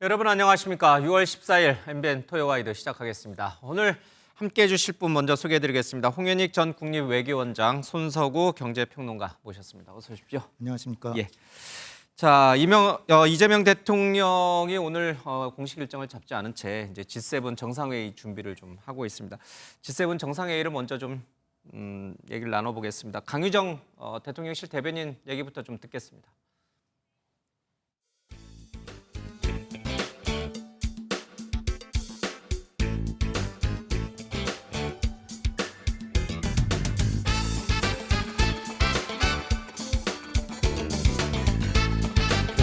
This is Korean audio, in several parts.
여러분 안녕하십니까. 6월 14일 MBN 토요가이드 시작하겠습니다. 오늘 함께해 주실 분 먼저 소개해드리겠습니다. 홍현익 전 국립외교원장, 손석우 경제평론가 모셨습니다. 어서 오십시오. 안녕하십니까. 예. 자, 이재명 대통령이 오늘 공식 일정을 잡지 않은 채 이제 G7 정상회의 준비를 좀 하고 있습니다. G7 정상회의를 먼저 좀 얘기를 나눠보겠습니다. 강유정 대통령실 대변인 얘기부터 좀 듣겠습니다.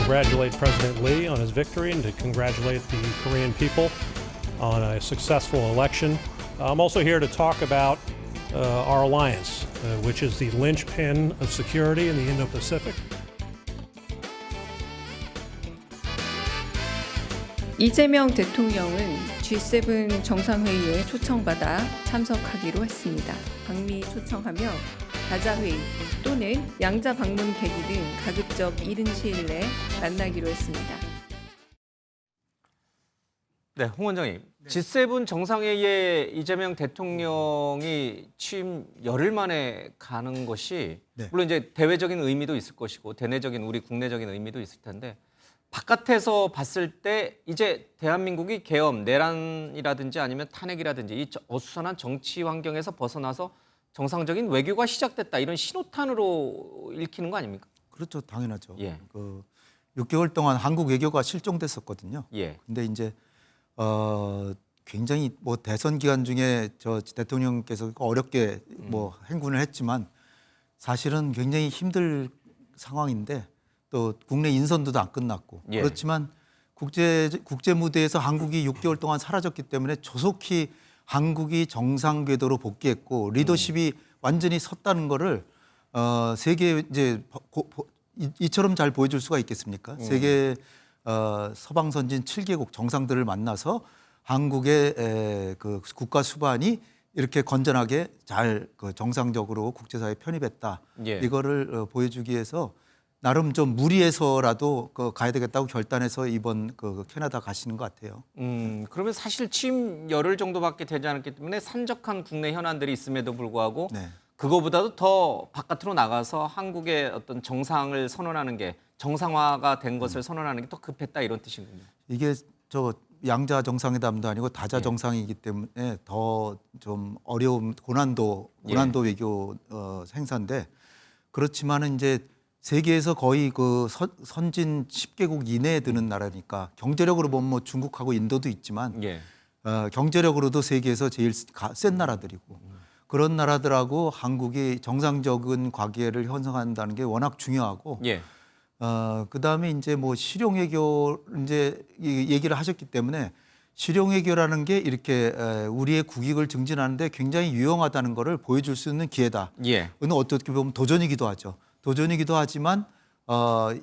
Congratulate President Lee on his victory and to congratulate the Korean people on a successful election. I'm also here to talk about our alliance, which is the linchpin of security in the Indo-Pacific. 이재명 대통령은 G7 정상회의에 초청받아 참석하기로 했습니다. 방미 초청하며 다자회의 또는 양자 방문 계기 등 가급적 이른 시일 내에 만나기로 했습니다. 네, 홍 원장님. G7 정상회의에 이재명 대통령이 취임 열흘 만에 가는 것이 물론 이제 대외적인 의미도 있을 것이고 대내적인 우리 국내적인 의미도 있을 텐데 바깥에서 봤을 때 이제 대한민국이 계엄, 내란이라든지 아니면 탄핵이라든지 이 어수선한 정치 환경에서 벗어나서 정상적인 외교가 시작됐다 이런 신호탄으로 읽히는 거 아닙니까? 그렇죠, 당연하죠. 예. 6개월 동안 한국 외교가 실종됐었거든요. 예. 근데 이제 굉장히 뭐 대선 기간 중에 저 대통령께서 어렵게 뭐 행군을 했지만 사실은 굉장히 힘들 상황인데 또 국내 인선도 안 끝났고 예. 그렇지만 국제 무대에서 한국이 6개월 동안 사라졌기 때문에 조속히 한국이 정상 궤도로 복귀했고 리더십이 완전히 섰다는 거를 세계 이제 이처럼 잘 보여줄 수가 있겠습니까? 세계 서방 선진 7개국 정상들을 만나서 한국의 그 국가 수반이 이렇게 건전하게 잘 그 정상적으로 국제사회에 편입했다. 예. 이거를 보여주기 위해서 나름 좀 무리해서라도 가야 되겠다고 결단해서 이번 캐나다 가시는 것 같아요. 그러면 사실 취임 열흘 정도밖에 되지 않았기 때문에 산적한 국내 현안들이 있음에도 불구하고 네. 그거보다도 더 바깥으로 나가서 한국의 어떤 정상을 선언하는 게 정상화가 된 것을 선언하는 게 더 급했다 이런 뜻인군요. 이게 저 양자 정상회담도 아니고 다자 정상이기 때문에 더 좀 어려운 고난도 외교 행사인데 그렇지만은 이제 세계에서 거의 그 선진 10개국 이내에 드는 나라니까 경제력으로 보면 뭐 중국하고 인도도 있지만 예. 경제력으로도 세계에서 제일 센 나라들이고 그런 나라들하고 한국이 정상적인 관계를 형성한다는 게 워낙 중요하고 예. 그다음에 이제 뭐 실용외교 이제 얘기를 하셨기 때문에 실용외교라는 게 이렇게 우리의 국익을 증진하는데 굉장히 유용하다는 거를 보여줄 수 있는 기회다. 예. 이건 어떻게 보면 도전이기도 하죠. 도전이기도 하지만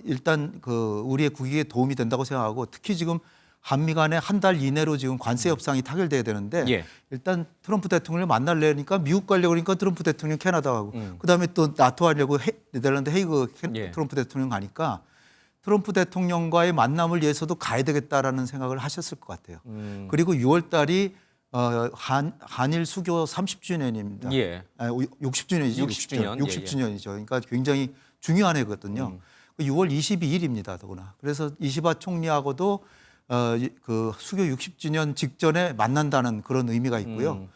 일단 우리의 국익에 도움이 된다고 생각하고 특히 지금 한미 간에 한 달 이내로 지금 관세 협상이 타결돼야 되는데 예. 일단 트럼프 대통령을 만나려니까 미국 가려고 그러니까 트럼프 대통령 캐나다 가고 그다음에 또 나토 하려고 네덜란드 헤이그 예. 트럼프 대통령 가니까 트럼프 대통령과의 만남을 위해서도 가야 되겠다라는 생각을 하셨을 것 같아요. 그리고 6월 달이 한일 수교 30주년입니다. 예. 60주년이죠. 60주년. 60주년이죠. 그러니까 굉장히 중요한 해거든요. 6월 22일입니다. 더구나. 그래서 이시바 총리하고도 그 수교 60주년 직전에 만난다는 그런 의미가 있고요.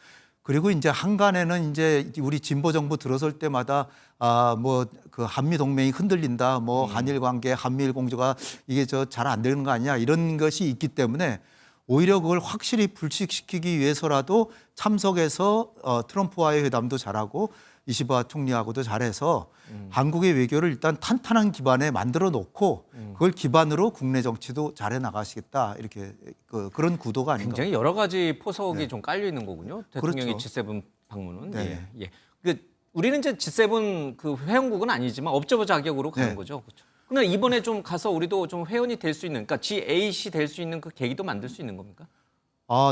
그리고 이제 한간에는 이제 우리 진보 정부 들어설 때마다 뭐 그 한미 동맹이 흔들린다, 뭐 한일 관계, 한미일 공조가 이게 잘 안 되는 거 아니야 이런 것이 있기 때문에 오히려 그걸 확실히 불식시키기 위해서라도 참석해서 트럼프와의 회담도 잘하고 이시바 총리하고도 잘해서 한국의 외교를 일단 탄탄한 기반에 만들어 놓고 그걸 기반으로 국내 정치도 잘해 나가시겠다 이렇게 그런 구도가 아닌가. 굉장히 여러 가지 포석이 좀 깔려 있는 거군요. 대통령이 그렇죠. G7 방문은. 네. 예. 우리는 이제 G7 그 회원국은 아니지만 observer 자격으로 가는 네. 거죠. 그렇죠. 근데 이번에 좀 가서 우리도 좀 회원이 될 수 있는, 그러니까 G8이 될 수 있는 그 계기도 만들 수 있는 겁니까?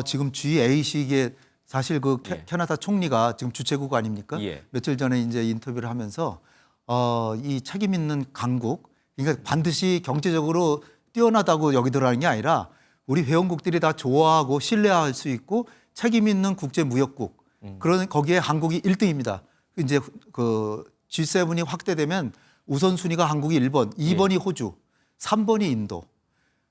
지금 G8이 이게 사실 캐나다 총리가 지금 주최국 아닙니까? 예. 며칠 전에 이제 인터뷰를 하면서 이 책임 있는 강국, 그러니까 반드시 경제적으로 뛰어나다고 여기더라는 게 아니라 우리 회원국들이 다 좋아하고 신뢰할 수 있고 책임 있는 국제 무역국. 그런 거기에 한국이 1등입니다. 이제 그 G7이 확대되면 우선순위가 한국이 1번, 2번이 호주, 3번이 인도.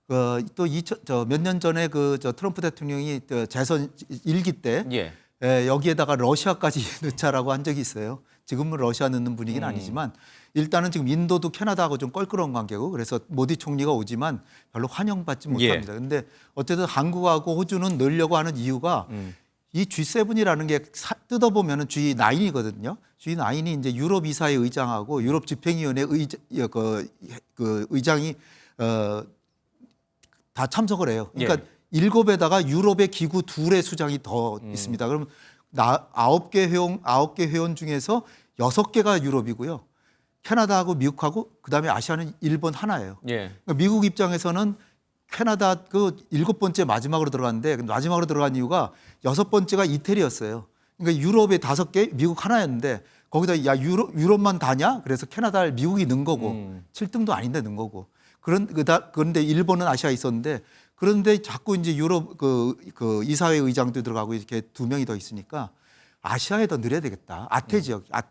또 몇 년 전에 트럼프 대통령이 재선 1기 때 여기에다가 러시아까지 넣자라고 한 적이 있어요. 지금은 러시아 넣는 분위기는 아니지만 일단은 지금 인도도 캐나다하고 좀 껄끄러운 관계고 그래서 모디 총리가 오지만 별로 환영받지 못합니다. 그런데 어쨌든 한국하고 호주는 넣으려고 하는 이유가 이 G7이라는 게 뜯어보면 G9이거든요. G9이 이제 유럽 이사회 의장하고 유럽 집행위원회 의장이 다 참석을 해요. 그러니까 7에다가 유럽의 기구 2의 수장이 더 있습니다. 그럼 9개 회원 중에서 6개가 유럽이고요. 캐나다하고 미국하고 그다음에 아시아는 일본 하나예요. 그러니까 미국 입장에서는 캐나다 7번째 마지막으로 들어갔는데 마지막으로 들어간 이유가 6번째가 이태리였어요. 그러니까 유럽에 5개, 미국 하나였는데 거기다 야 유럽만 다냐? 그래서 캐나다를 미국이 넣은 거고 7등도 아닌데 넣은 거고. 그런데 일본은 아시아에 있었는데 그런데 자꾸 이제 유럽 이사회 의장도 들어가고 이렇게 2명이 더 있으니까 아시아에 더 늘려야 되겠다.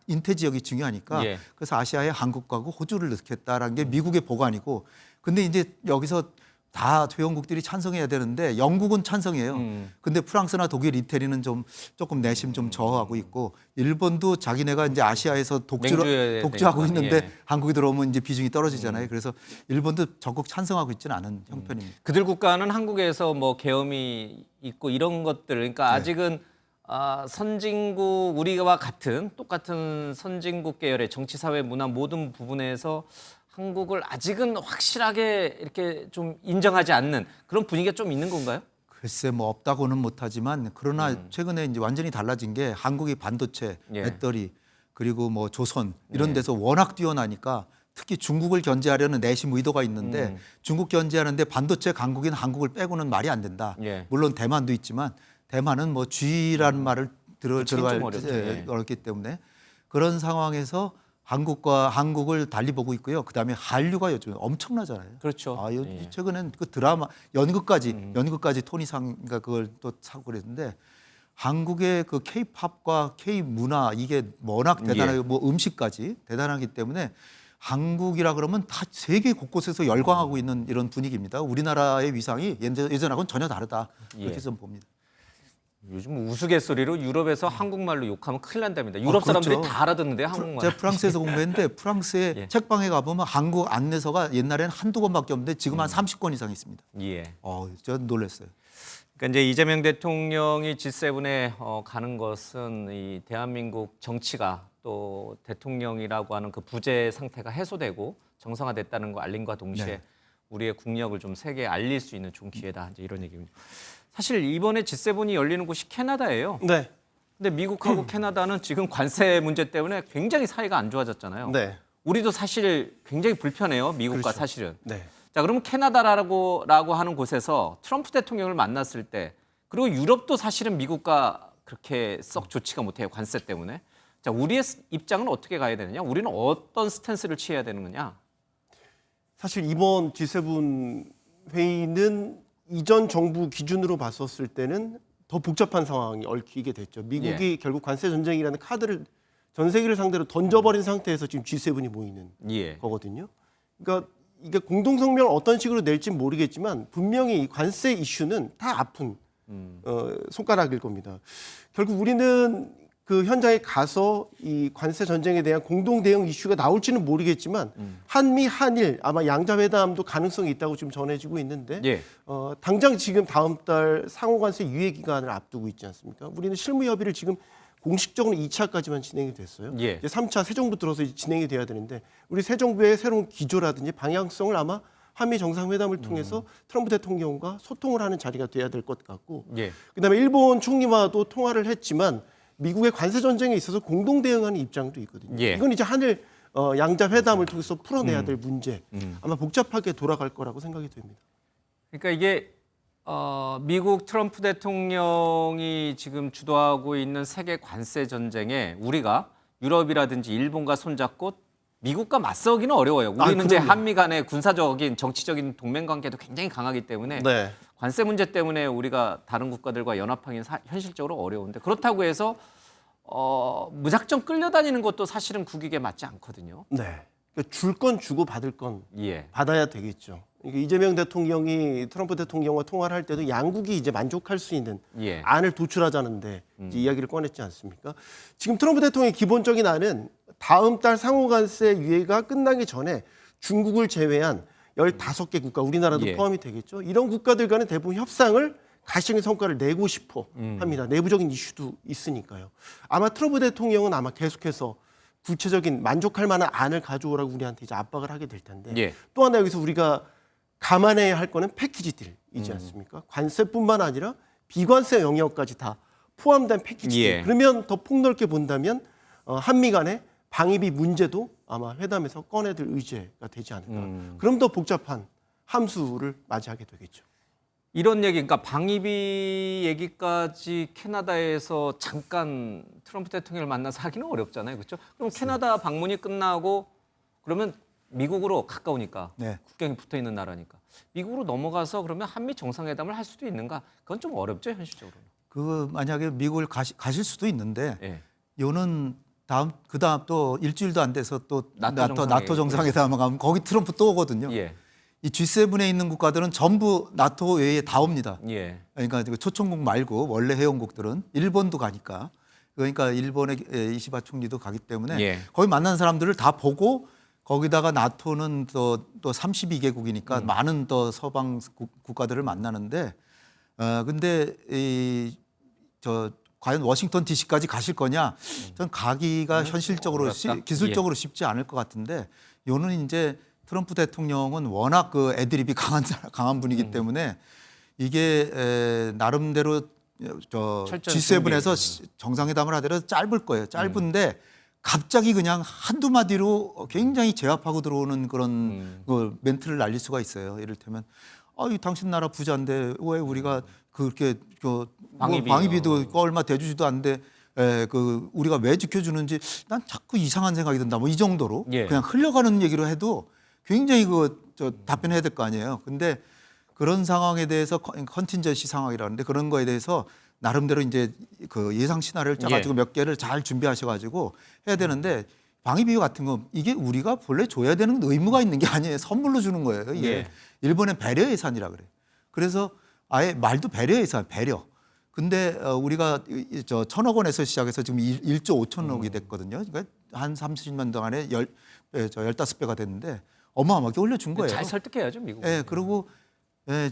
인태 지역이 중요하니까 그래서 아시아에 한국과 호주를 넣겠다라는 게 미국의 보관이고 근데 이제 여기서 다 회원국들이 찬성해야 되는데 영국은 찬성해요. 근데 프랑스나 독일, 이태리는 조금 내심 좀 저하고 있고 일본도 자기네가 이제 아시아에서 독주하고 있는데 한국이 들어오면 이제 비중이 떨어지잖아요. 그래서 일본도 적극 찬성하고 있지는 않은 형편입니다. 그들 국가는 한국에서 뭐 계엄이 있고 이런 것들 그러니까 아직은 선진국 우리와 똑같은 선진국 계열의 정치, 사회, 문화 모든 부분에서 한국을 아직은 확실하게 이렇게 좀 인정하지 않는 그런 분위기가 좀 있는 건가요? 글쎄 뭐 없다고는 못하지만 그러나 최근에 이제 완전히 달라진 게 한국이 반도체, 배터리 그리고 뭐 조선 이런 데서 워낙 뛰어나니까 특히 중국을 견제하려는 내심 의도가 있는데 중국 견제하는데 반도체 강국인 한국을 빼고는 말이 안 된다. 물론 대만도 있지만 대만은 뭐 G라는 말을 들어갈 어렵기 때문에 그런 상황에서 한국을 달리 보고 있고요. 그다음에 한류가 요즘 엄청나잖아요. 그렇죠. 최근엔 그 드라마 연극까지 토니상인가 그걸 또 사고 그랬는데 한국의 그 K-팝과 K-문화 이게 워낙 대단하고 뭐 음식까지 대단하기 때문에 한국이라 그러면 다 세계 곳곳에서 열광하고 있는 이런 분위기입니다. 우리나라의 위상이 예전하고는 전혀 다르다. 그렇게 좀 봅니다. 요즘 우스갯소리로 유럽에서 한국말로 욕하면 큰일 난답니다. 유럽 사람들이 다 알아듣는데요, 한국말. 제가 프랑스에서 공부했는데 프랑스의 책방에 가보면 한국 안내서가 옛날에는 한두 권밖에 없는데 지금 한 30권 이상 있습니다. 저 놀랐어요. 그러니까 이제 이재명 대통령이 G7에 가는 것은 이 대한민국 정치가 또 대통령이라고 하는 그 부재 상태가 해소되고 정상화됐다는 거 알림과 동시에 우리의 국력을 좀 세계에 알릴 수 있는 좋은 기회다. 이제 이런 얘기입니다. 사실 이번에 G7이 열리는 곳이 캐나다예요. 근데 미국하고 캐나다는 지금 관세 문제 때문에 굉장히 사이가 안 좋아졌잖아요. 우리도 사실 굉장히 불편해요. 미국과 사실은. 자, 그러면 캐나다라고 하는 곳에서 트럼프 대통령을 만났을 때 그리고 유럽도 사실은 미국과 그렇게 썩 좋지가 못해요. 관세 때문에. 자, 우리의 입장은 어떻게 가야 되느냐? 우리는 어떤 스탠스를 취해야 되는 거냐? 사실 이번 G7 회의는 이전 정부 기준으로 봤었을 때는 더 복잡한 상황이 얽히게 됐죠. 미국이 결국 관세 전쟁이라는 카드를 전 세계를 상대로 던져버린 상태에서 지금 G7이 모이는 거거든요. 그러니까 이게 공동성명을 어떤 식으로 낼지 모르겠지만 분명히 이 관세 이슈는 다 아픈 손가락일 겁니다. 결국 우리는 그 현장에 가서 이 관세 전쟁에 대한 공동 대응 이슈가 나올지는 모르겠지만 한미 한일 아마 양자회담도 가능성이 있다고 지금 전해지고 있는데 당장 지금 다음 달 상호관세 유예 기간을 앞두고 있지 않습니까? 우리는 실무 협의를 지금 공식적으로 2차까지만 진행이 됐어요. 이제 3차 새 정부 들어서 진행이 돼야 되는데 우리 새 정부의 새로운 기조라든지 방향성을 아마 한미 정상회담을 통해서 트럼프 대통령과 소통을 하는 자리가 돼야 될 것 같고 그다음에 일본 총리와도 통화를 했지만 미국의 관세 전쟁에 있어서 공동 대응하는 입장도 있거든요. 이건 이제 한일 양자 회담을 통해서 풀어내야 될 문제. 아마 복잡하게 돌아갈 거라고 생각이 됩니다. 그러니까 이게 미국 트럼프 대통령이 지금 주도하고 있는 세계 관세 전쟁에 우리가 유럽이라든지 일본과 손잡고 미국과 맞서기는 어려워요. 우리는 이제 그럼요. 한미 간의 군사적인 정치적인 동맹 관계도 굉장히 강하기 때문에 네. 관세 문제 때문에 우리가 다른 국가들과 연합하기는 현실적으로 어려운데 그렇다고 해서 무작정 끌려다니는 것도 사실은 국익에 맞지 않거든요. 네. 그러니까 줄 건 주고 받을 건 예. 받아야 되겠죠. 그러니까 이재명 대통령이 트럼프 대통령과 통화를 할 때도 양국이 이제 만족할 수 있는 예. 안을 도출하자는데 이제 이야기를 꺼냈지 않습니까? 지금 트럼프 대통령의 기본적인 안은 다음 달 상호관세 유예가 끝나기 전에 중국을 제외한 15개 국가, 우리나라도 예. 포함이 되겠죠. 이런 국가들과는 대부분 협상을 가시적인 성과를 내고 싶어 합니다. 내부적인 이슈도 있으니까요. 아마 트럼프 대통령은 아마 계속해서 구체적인 만족할 만한 안을 가져오라고 우리한테 이제 압박을 하게 될 텐데 예. 또 하나 여기서 우리가 감안해야 할 거는 패키지들이지 않습니까? 관세뿐만 아니라 비관세 영역까지 다 포함된 패키지들. 예. 그러면 더 폭넓게 본다면 한미 간의 방위비 문제도 아마 회담에서 꺼내들 의제가 되지 않을까. 그럼 더 복잡한 함수를 맞이하게 되겠죠. 이런 얘기, 그러니까 방위비 얘기까지 캐나다에서 잠깐 트럼프 대통령을 만나서 하기는 어렵잖아요, 그렇죠? 그럼 캐나다 방문이 끝나고 그러면 미국으로 가까우니까 네. 국경이 붙어 있는 나라니까 미국으로 넘어가서 그러면 한미 정상회담을 할 수도 있는가? 그건 좀 어렵죠, 현실적으로. 그 만약에 미국을 가실 수도 있는데 예. 요는 그다음 또 일주일도 안 돼서 또 나토 나토 정상회담 가면 거기 트럼프 또 오거든요. 예. 이 G7에 있는 국가들은 전부 나토 외에 다 옵니다. 예. 그러니까 초청국 말고 원래 회원국들은 일본도 가니까 그러니까 일본의 이시바 총리도 가기 때문에 예. 거기 만난 사람들을 다 보고 거기다가 나토는 또 32개국이니까 많은 또 서방 국가들을 만나는데 근데 과연 워싱턴 DC까지 가실 거냐? 전 가기가 현실적으로 어렵다. 기술적으로 쉽지 않을 것 같은데 요는 이제 트럼프 대통령은 워낙 그 애드립이 강한 분이기 때문에 이게 나름대로 철저한 G7에서 정상회담을 하더라도 짧을 거예요. 짧은데 갑자기 그냥 한두 마디로 굉장히 제압하고 들어오는 그런 그 멘트를 날릴 수가 있어요. 이를테면 이 당신 나라 부자인데 왜 우리가 그렇게 방위비도 얼마 대주지도 않는데 그 우리가 왜 지켜주는지 난 자꾸 이상한 생각이 든다. 뭐 이 정도로 예. 그냥 흘려가는 얘기로 해도 굉장히 답변해야 될 거 아니에요. 근데 그런 상황에 대해서 컨틴전시 상황이라는데 그런 거에 대해서 나름대로 이제 그 예상 시나리오를 짜가지고 예. 몇 개를 잘 준비하셔가지고 해야 되는데 방위비 같은 거 이게 우리가 본래 줘야 되는 의무가 있는 게 아니에요. 선물로 주는 거예요. 이게 예. 일본의 배려 예산이라 그래요. 그래서 아예 말도 배려 예산, 배려. 근데 우리가 1,000억 원에서 시작해서 지금 1조 5천억이 됐거든요. 그러니까 한 30년 동안에 15배가 됐는데 어마어마하게 올려준 거예요. 잘 설득해야죠, 미국. 예, 그리고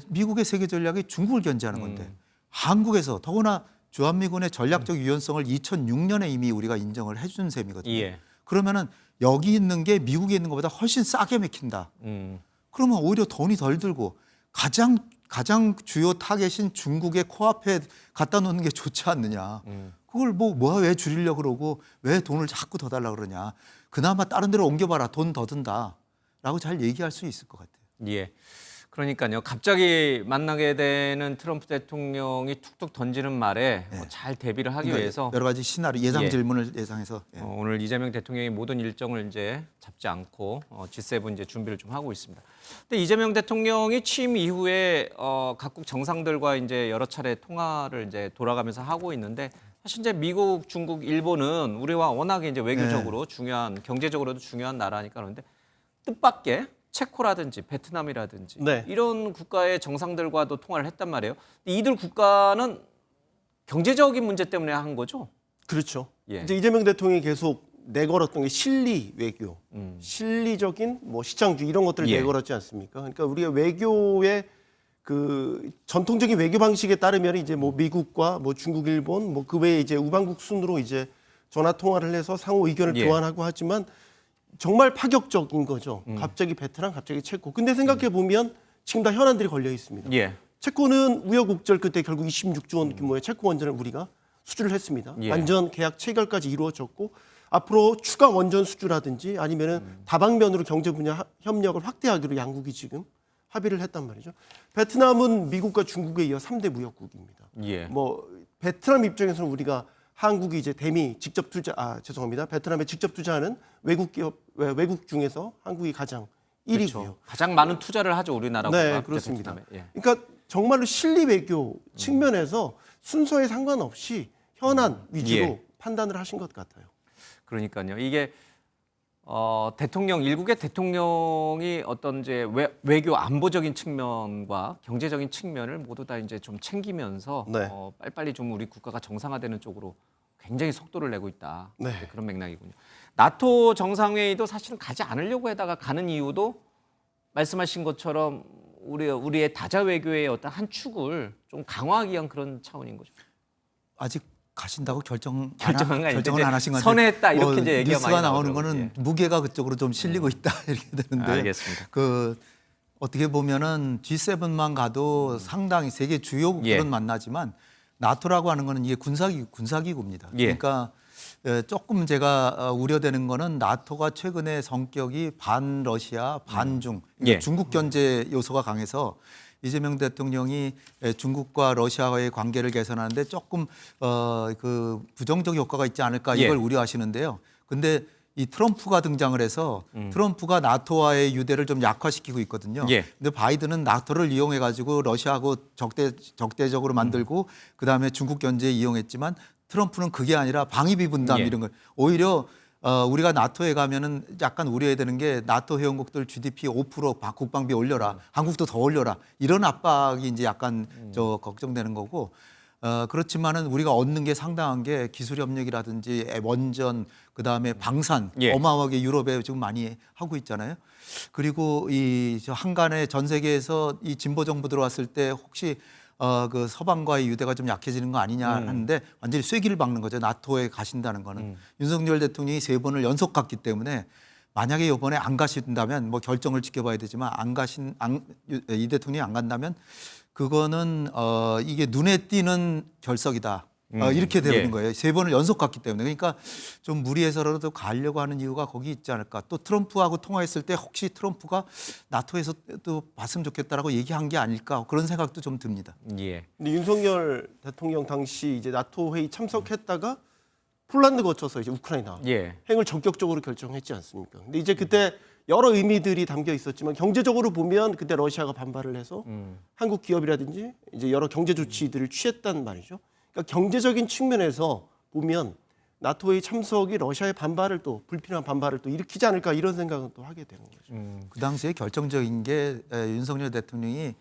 미국의 세계 전략이 중국을 견제하는 건데 한국에서 더구나 주한미군의 전략적 유연성을 2006년에 이미 우리가 인정을 해준 셈이거든요. 예. 그러면은 여기 있는 게 미국에 있는 것보다 훨씬 싸게 맥힌다. 그러면 오히려 돈이 덜 들고 가장 주요 타겟인 중국의 코앞에 갖다 놓는 게 좋지 않느냐. 그걸 왜 줄이려고 그러고 왜 돈을 자꾸 더 달라고 그러냐. 그나마 다른 데로 옮겨봐라. 돈 더 든다라고 잘 얘기할 수 있을 것 같아요. 예. 그러니까요. 갑자기 만나게 되는 트럼프 대통령이 툭툭 던지는 말에 잘 대비를 하기 위해서 여러 가지 시나리오 예상 예. 질문을 예상해서 오늘 이재명 대통령이 모든 일정을 이제 잡지 않고 G7 이제 준비를 좀 하고 있습니다. 근데 이재명 대통령이 취임 이후에 각국 정상들과 이제 여러 차례 통화를 이제 돌아가면서 하고 있는데 사실 이제 미국, 중국, 일본은 우리와 워낙에 이제 외교적으로 중요한 경제적으로도 중요한 나라니까 그런데 뜻밖의 체코라든지 베트남이라든지 네. 이런 국가의 정상들과도 통화를 했단 말이에요. 이들 국가는 경제적인 문제 때문에 한 거죠. 그렇죠. 예. 이제 이재명 대통령이 계속 내걸었던 게 실리 외교, 실리적인 시장주의 이런 것들을 예. 내걸었지 않습니까? 그러니까 우리가 외교의 그 전통적인 외교 방식에 따르면 이제 미국과 중국, 일본 그 외에 이제 우방국 순으로 이제 전화 통화를 해서 상호 의견을 예. 교환하고 하지만 정말 파격적인 거죠. 갑자기 베트남, 갑자기 체코. 근데 생각해 보면 지금 다 현안들이 걸려 있습니다. 예. 체코는 우여곡절 끝에 결국 26조 원 규모의 체코 원전을 우리가 수주를 했습니다. 예. 완전 계약 체결까지 이루어졌고 앞으로 추가 원전 수주라든지 아니면은 다방면으로 경제 분야 협력을 확대하기로 양국이 지금 합의를 했단 말이죠. 베트남은 미국과 중국에 이어 3대 무역국입니다. 예. 베트남 입장에서는 우리가 한국이 이제 대미 직접 투자 죄송합니다. 베트남에 직접 투자하는 외국 기업 외국 중에서 한국이 가장 1위고요. 그렇죠. 가장 많은 투자를 하죠 우리나라보다. 네, 그렇습니다. 베트남에. 예. 그러니까 정말로 실리 외교 측면에서 순서에 상관없이 현안 위주로 예. 판단을 하신 것 같아요. 그러니까요. 이게 대통령 일국의 대통령이 어떤 이제 외교 안보적인 측면과 경제적인 측면을 모두 다 이제 좀 챙기면서 네. 빨리빨리 좀 우리 국가가 정상화되는 쪽으로 굉장히 속도를 내고 있다. 네. 이제 그런 맥락이군요. 나토 정상회의도 사실은 가지 않으려고 해다가 가는 이유도 말씀하신 것처럼 우리의 다자 외교의 어떤 한 축을 좀 강화하기 위한 그런 차원인 거죠. 아직 가신다고 결정은 이제 안 하신 건데 선회했다 이렇게 이제 얘기가 뉴스가 많이 나오는 나오더라고요. 거는 예. 무게가 그쪽으로 좀 실리고 있다 이렇게 되는데 알겠습니다. 그 어떻게 보면은 G7만 가도 상당히 세계 주요 국들은 예. 만나지만 나토라고 하는 거는 이게 군사기구입니다. 예. 그러니까 조금 제가 우려되는 거는 나토가 최근에 성격이 반러시아, 반중, 예. 중국 견제 요소가 강해서 이재명 대통령이 중국과 러시아와의 관계를 개선하는데 조금 그 부정적 효과가 있지 않을까 이걸 예. 우려하시는데요. 근데 이 트럼프가 등장을 해서 트럼프가 나토와의 유대를 좀 약화시키고 있거든요. 예. 근데 바이든은 나토를 이용해 가지고 러시아하고 적대적으로 만들고 그다음에 중국 견제에 이용했지만 트럼프는 그게 아니라 방위비 분담 예. 이런 걸 오히려 우리가 나토에 가면은 약간 우려해야 되는 게 나토 회원국들 GDP 5% 국방비 올려라. 한국도 더 올려라. 이런 압박이 이제 약간 저 걱정되는 거고 그렇지만은 우리가 얻는 게 상당한 게 기술 협력이라든지 원전 그다음에 방산 예. 어마어마하게 유럽에 지금 많이 하고 있잖아요. 그리고 이 저 한간에 전 세계에서 이 진보 정부 들어왔을 때 혹시 그 서방과의 유대가 좀 약해지는 거 아니냐 하는데 완전히 쐐기를 박는 거죠. 나토에 가신다는 거는. 윤석열 대통령이 3번을 연속 갔기 때문에 만약에 이번에 안 가신다면 뭐 결정을 지켜봐야 되지만 이 대통령이 안 간다면 그거는 이게 눈에 띄는 결석이다. 이렇게 되는 예. 거예요. 3번을 연속 갔기 때문에. 그러니까 좀 무리해서라도 가려고 하는 이유가 거기 있지 않을까. 또 트럼프하고 통화했을 때 혹시 트럼프가 나토에서 또 봤으면 좋겠다라고 얘기한 게 아닐까 그런 생각도 좀 듭니다. 예. 근데 윤석열 대통령 당시 이제 나토 회의 참석했다가 폴란드 거쳐서 이제 우크라이나 예. 행을 전격적으로 결정했지 않습니까? 근데 이제 그때 여러 의미들이 담겨 있었지만 경제적으로 보면 그때 러시아가 반발을 해서 한국 기업이라든지 이제 여러 경제 조치들을 취했단 말이죠. 그러니까 경제적인 측면에서 보면 나토의 참석이 러시아의 반발을 또 불필요한 반발을 또 일으키지 않을까 이런 생각은 또 하게 되는 거죠. 그 당시에 결정적인 게 윤석열 대통령이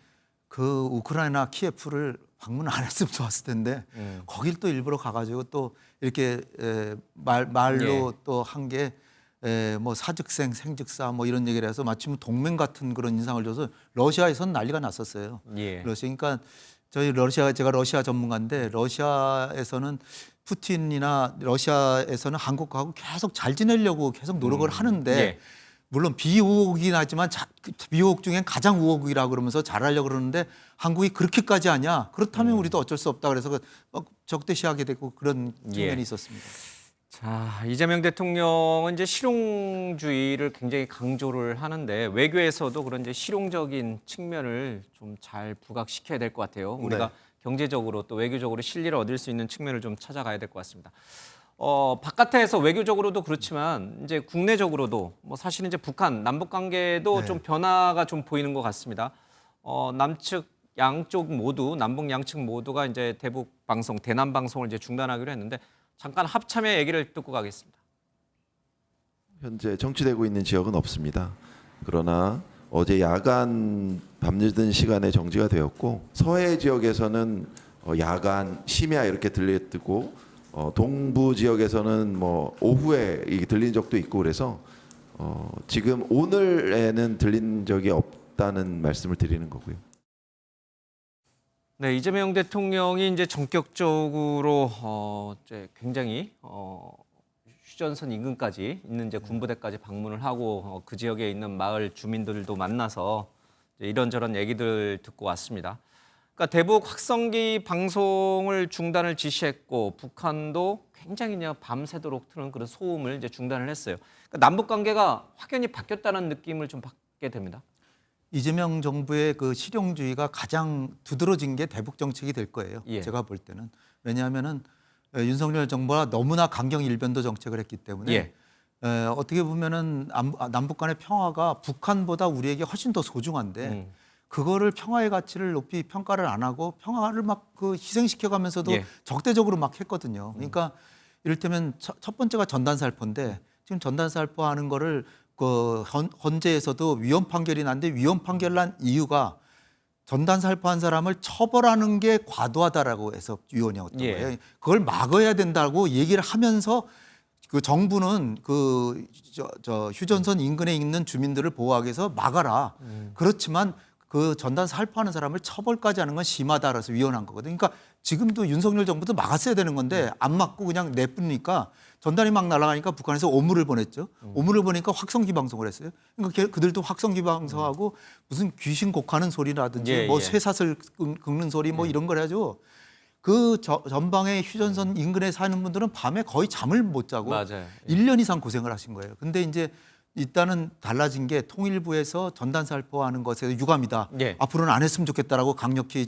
그 우크라이나 키예프를 방문 안 했으면 좋았을 텐데 거길 또 일부러 가가지고 또 이렇게 말로 예. 또 한 게 뭐 사즉생 생즉사 뭐 이런 얘기를 해서 마침 동맹 같은 그런 인상을 줘서 러시아에서는 난리가 났었어요. 예. 그러니까 제가 러시아 전문가인데 러시아에서는 푸틴이나 러시아에서는 한국하고 계속 잘 지내려고 계속 노력을 하는데 예. 물론 비우혹이긴 하지만 비우혹 중엔 가장 우호국이라고 그러면서 잘하려고 그러는데 한국이 그렇게까지 하냐? 그렇다면 우리도 어쩔 수 없다 그래서 적대시하게 되고 그런 측면이 예. 있었습니다. 자, 이재명 대통령은 이제 실용주의를 굉장히 강조를 하는데 외교에서도 그런 이제 실용적인 측면을 좀 잘 부각시켜야 될 것 같아요. 우리가 네. 경제적으로 또 외교적으로 실리를 얻을 수 있는 측면을 좀 찾아가야 될 것 같습니다. 바깥에서 외교적으로도 그렇지만 이제 국내적으로도 뭐 사실은 이제 북한 남북 관계도 네. 좀 변화가 좀 보이는 것 같습니다. 남측 양쪽 모두 남북 양측 모두가 이제 대북 방송, 대남 방송을 이제 중단하기로 했는데 잠깐 합참의 얘기를 듣고 가겠습니다. 현재 정치되고 있는 지역은 없습니다. 그러나 어제 야간 밤늦은 시간에 정지가 되었고 서해 지역에서는 야간 심야 이렇게 들리고 동부 지역에서는 뭐 오후에 이게 들린 적도 있고 그래서 지금 오늘에는 들린 적이 없다는 말씀을 드리는 거고요. 네, 이재명 대통령이 이제 전격적으로 이제 굉장히 휴전선 인근까지 있는 이제 군부대까지 방문을 하고 그 지역에 있는 마을 주민들도 만나서 이제 이런저런 얘기들 듣고 왔습니다. 그러니까 대북 확성기 방송을 중단을 지시했고 북한도 굉장히 그냥 밤새도록 트는 그런 소음을 이제 중단을 했어요. 그러니까 남북 관계가 확연히 바뀌었다는 느낌을 좀 받게 됩니다. 이재명 정부의 그 실용주의가 가장 두드러진 게 대북 정책이 될 거예요. 예. 제가 볼 때는 왜냐하면은 윤석열 정부가 너무나 강경일변도 정책을 했기 때문에 예. 어떻게 보면은 남북 간의 평화가 북한보다 우리에게 훨씬 더 소중한데 그거를 평화의 가치를 높이 평가를 안 하고 평화를 막 그 희생시켜가면서도 예. 적대적으로 막 했거든요. 그러니까 이를테면 첫 번째가 전단살포인데 지금 전단살포 하는 거를 그 헌재에서도 위헌 판결이 났는데 위헌 판결 난 이유가 전단살포한 사람을 처벌하는 게 과도하다라고 해서 위헌이었던 예. 거예요. 그걸 막아야 된다고 얘기를 하면서 그 정부는 그 휴전선 인근에 있는 주민들을 보호하기 위해서 막아라. 그렇지만 그 전단 살포하는 사람을 처벌까지 하는 건 심하다 그래서 위헌한 거거든요. 그러니까 지금도 윤석열 정부도 막았어야 되는 건데 안 막고 그냥 내뿜으니까 전단이 막 날아가니까 북한에서 오물을 보냈죠. 오물을 보니까 확성기 방송을 했어요. 그러니까 그들도 확성기 방송하고 무슨 귀신 곡하는 소리라든지 예, 뭐 예. 쇠사슬 긁는 소리 뭐 이런 걸 해야죠. 그 전방의 휴전선 인근에 사는 분들은 밤에 거의 잠을 못 자고 맞아요. 1년 이상 고생을 하신 거예요. 근데 이제 일단은 달라진 게 통일부에서 전단 살포하는 것에 유감이다. 예. 앞으로는 안 했으면 좋겠다라고 강력히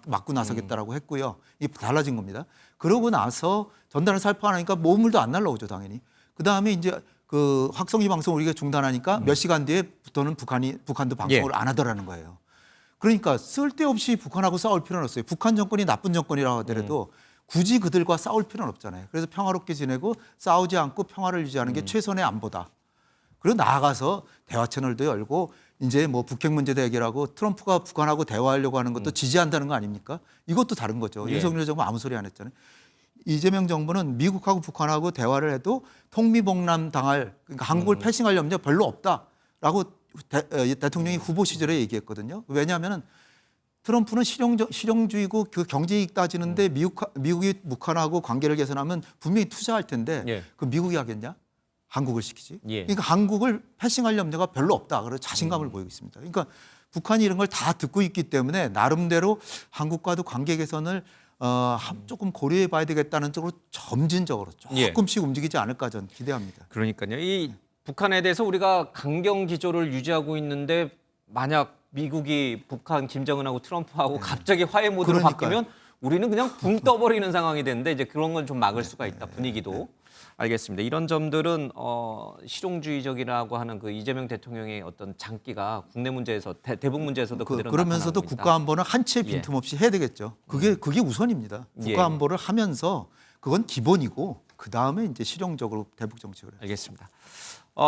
막고 나서겠다라고 했고요. 이게 달라진 겁니다. 그러고 나서 전단을 살포하니까 모물도 안 날라오죠, 당연히. 그 다음에 이제 그 확성기 방송을 우리가 중단하니까 몇 시간 뒤에부터는 북한도 방송을 예. 안 하더라는 거예요. 그러니까 쓸데없이 북한하고 싸울 필요는 없어요. 북한 정권이 나쁜 정권이라고 하더라도 굳이 그들과 싸울 필요는 없잖아요. 그래서 평화롭게 지내고 싸우지 않고 평화를 유지하는 게 최선의 안보다. 그리고 나아가서 대화 채널도 열고 이제 뭐 북핵 문제도 해결하고 트럼프가 북한하고 대화하려고 하는 것도 지지한다는 거 아닙니까? 이것도 다른 거죠. 예. 윤석열 정부 아무 소리 안 했잖아요. 이재명 정부는 미국하고 북한하고 대화를 해도 통미봉남 당할 그러니까 한국을 패싱할 염려 별로 없다라고 대통령이 후보 시절에 얘기했거든요. 왜냐하면 트럼프는 실용주의고 그 경제이익 따지는데 미국이 북한하고 관계를 개선하면 분명히 투자할 텐데 예. 그 미국이 하겠냐? 한국을 시키지. 예. 그러니까 한국을 패싱할 염려가 별로 없다. 그래서 자신감을 보이고 있습니다. 그러니까 북한이 이런 걸 다 듣고 있기 때문에 나름대로 한국과도 관계 개선을 조금 고려해 봐야 되겠다는 쪽으로 점진적으로 예. 조금씩 움직이지 않을까 저는 기대합니다. 그러니까요. 이 북한에 대해서 우리가 강경 기조를 유지하고 있는데 만약 미국이 북한 김정은하고 트럼프하고 갑자기 화해 모드로 그러니까요. 바뀌면 우리는 그냥 붕 떠버리는 상황이 되는데 이제 그런 건 좀 막을 수가 있다. 분위기도. 알겠습니다. 이런 점들은 실용주의적이라고 하는 그 이재명 대통령의 어떤 장기가 국내 문제에서 대북 문제에서도 그대로 그러면서도 나타나고 있다. 국가 안보는 한 치의 예. 빈틈없이 해야 되겠죠. 그게 우선입니다. 예. 국가 안보를 하면서 그건 기본이고 그 다음에 이제 실용적으로 대북 정책을 해요. 알겠습니다.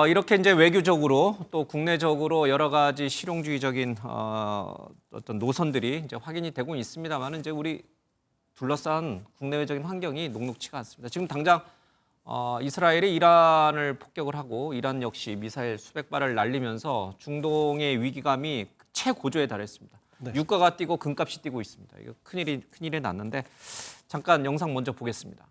이렇게 이제 외교적으로 또 국내적으로 여러 가지 실용주의적인 어떤 노선들이 이제 확인이 되고 있습니다만 이제 우리 둘러싼 국내외적인 환경이 녹록치가 않습니다. 지금 당장 이스라엘이 이란을 폭격을 하고 이란 역시 미사일 수백 발을 날리면서 중동의 위기감이 최고조에 달했습니다. 유가가 뛰고 금값이 뛰고 있습니다. 이거 큰일이 났는데 잠깐 영상 먼저 보겠습니다.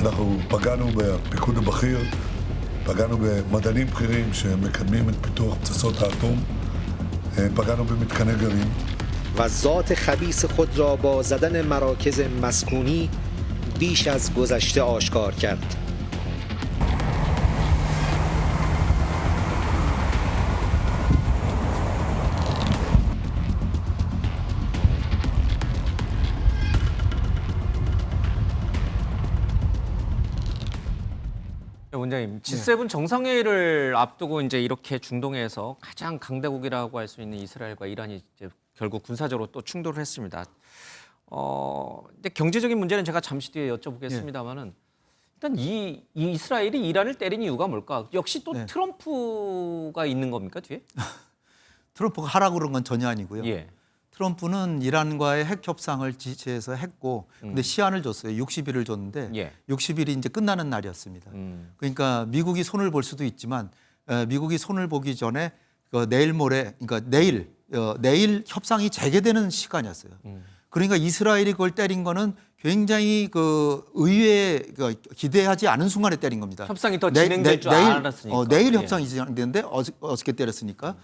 אנחנו פגענו בפיקוד הבכיר, פגענו במדענים בכירים שמקדמים את פיתוח פצצות האטום, פגענו במתקני גרעין. و ذات خبیث خود را با زدن مراکز مسکونی بیش از گذشته آشکار کرد. 원장님, G7 정상회의를 앞두고 이제 이렇게 중동에서 가장 강대국이라고 할 수 있는 이스라엘과 이란이 이제 결국 군사적으로 또 충돌을 했습니다. 근데 경제적인 문제는 제가 잠시 뒤에 여쭤보겠습니다만은 일단 이 이스라엘이 이란을 때린 이유가 뭘까? 역시 또 네. 트럼프가 있는 겁니까 뒤에? 트럼프가 하라고 그런 건 전혀 아니고요. 예. 트럼프는 이란과의 핵 협상을 지지해서 했고 근데 시한을 줬어요. 60일을 줬는데 예. 60일이 이제 끝나는 날이었습니다. 그러니까 미국이 손을 볼 수도 있지만 미국이 손을 보기 전에 내일 모레 그러니까 내일 협상이 재개되는 시간이었어요. 그러니까 이스라엘이 그걸 때린 거는 굉장히 그 의외에 기대하지 않은 순간에 때린 겁니다. 협상이 더 진행될 줄 알았으니까. 내일 예. 협상이 진행되는데 어저께 때렸으니까.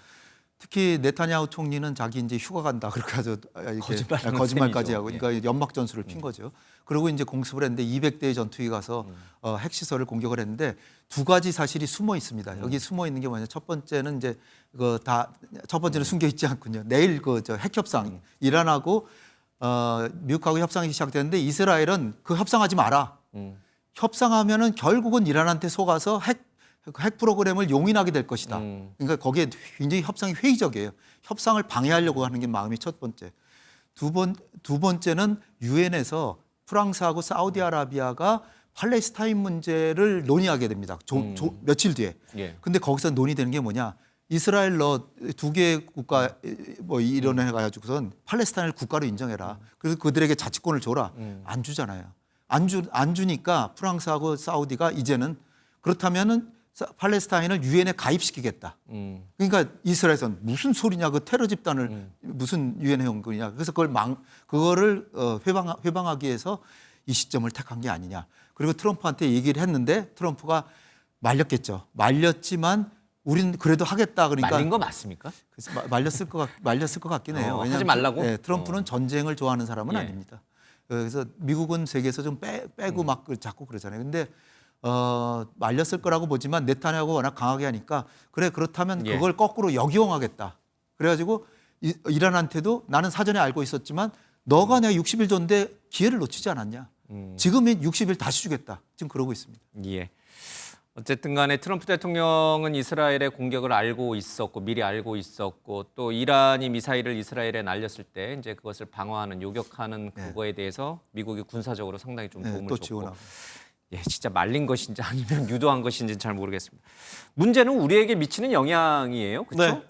특히 네타냐후 총리는 자기 이제 휴가 간다 그렇게 해서 이렇게 거짓말까지 하고 그러니까 연막 전술을 핀 거죠. 그리고 이제 공습을 했는데 200대의 전투기 가서 핵시설을 공격을 했는데 두 가지 사실이 숨어 있습니다. 여기 숨어 있는 게 뭐냐? 첫 번째는 이제 첫 번째는 숨겨 있지 않군요. 내일 핵 협상 이란하고 미국하고 협상이 시작되는데 이스라엘은 그 협상하지 마라. 협상하면은 결국은 이란한테 속아서 핵 프로그램을 용인하게 될 것이다. 그러니까 거기에 굉장히 협상이 회의적이에요. 협상을 방해하려고 하는 게 마음이 첫 번째. 두 번째는 유엔에서 프랑스하고 사우디아라비아가 팔레스타인 문제를 논의하게 됩니다. 며칠 뒤에. 근데 거기서 논의되는 게 뭐냐? 이스라엘 너 두 개의 국가 뭐 이런 해가지고선 팔레스타인을 국가로 인정해라. 그래서 그들에게 자치권을 줘라. 안 주잖아요. 안 주니까 프랑스하고 사우디가 이제는 그렇다면은 팔레스타인을 유엔에 가입시키겠다. 그러니까 이스라엘에서는 무슨 소리냐 그 테러 집단을 무슨 유엔 회원국이냐. 그래서 그거를 회방하기 위해서 이 시점을 택한 게 아니냐. 그리고 트럼프한테 얘기를 했는데 트럼프가 말렸겠죠. 말렸지만 우린 그래도 하겠다. 그러니까 말린 거 맞습니까? 말렸을 것 같긴 해요. 하지 말라고? 네, 트럼프는 전쟁을 좋아하는 사람은 아닙니다. 그래서 미국은 세계에서 좀 빼고 막 자꾸 그러잖아요. 근데 말렸을 거라고 보지만 네타냐후가 워낙 강하게 하니까 그래 그렇다면 그걸 거꾸로 역이용하겠다. 그래가지고 이란한테도 나는 사전에 알고 있었지만 너가 내가 60일 줬는데 기회를 놓치지 않았냐. 지금은 60일 다시 주겠다. 지금 그러고 있습니다. 예. 어쨌든 간에 트럼프 대통령은 이스라엘의 공격을 알고 있었고 미리 알고 있었고 또 이란이 미사일을 이스라엘에 날렸을 때 이제 그것을 방어하는 요격하는 그거에 대해서 미국이 군사적으로 상당히 좀 도움을 줬고 지원하고. 예, 진짜 말린 것인지 아니면 유도한 것인지는 잘 모르겠습니다. 문제는 우리에게 미치는 영향이에요. 그렇죠? 네.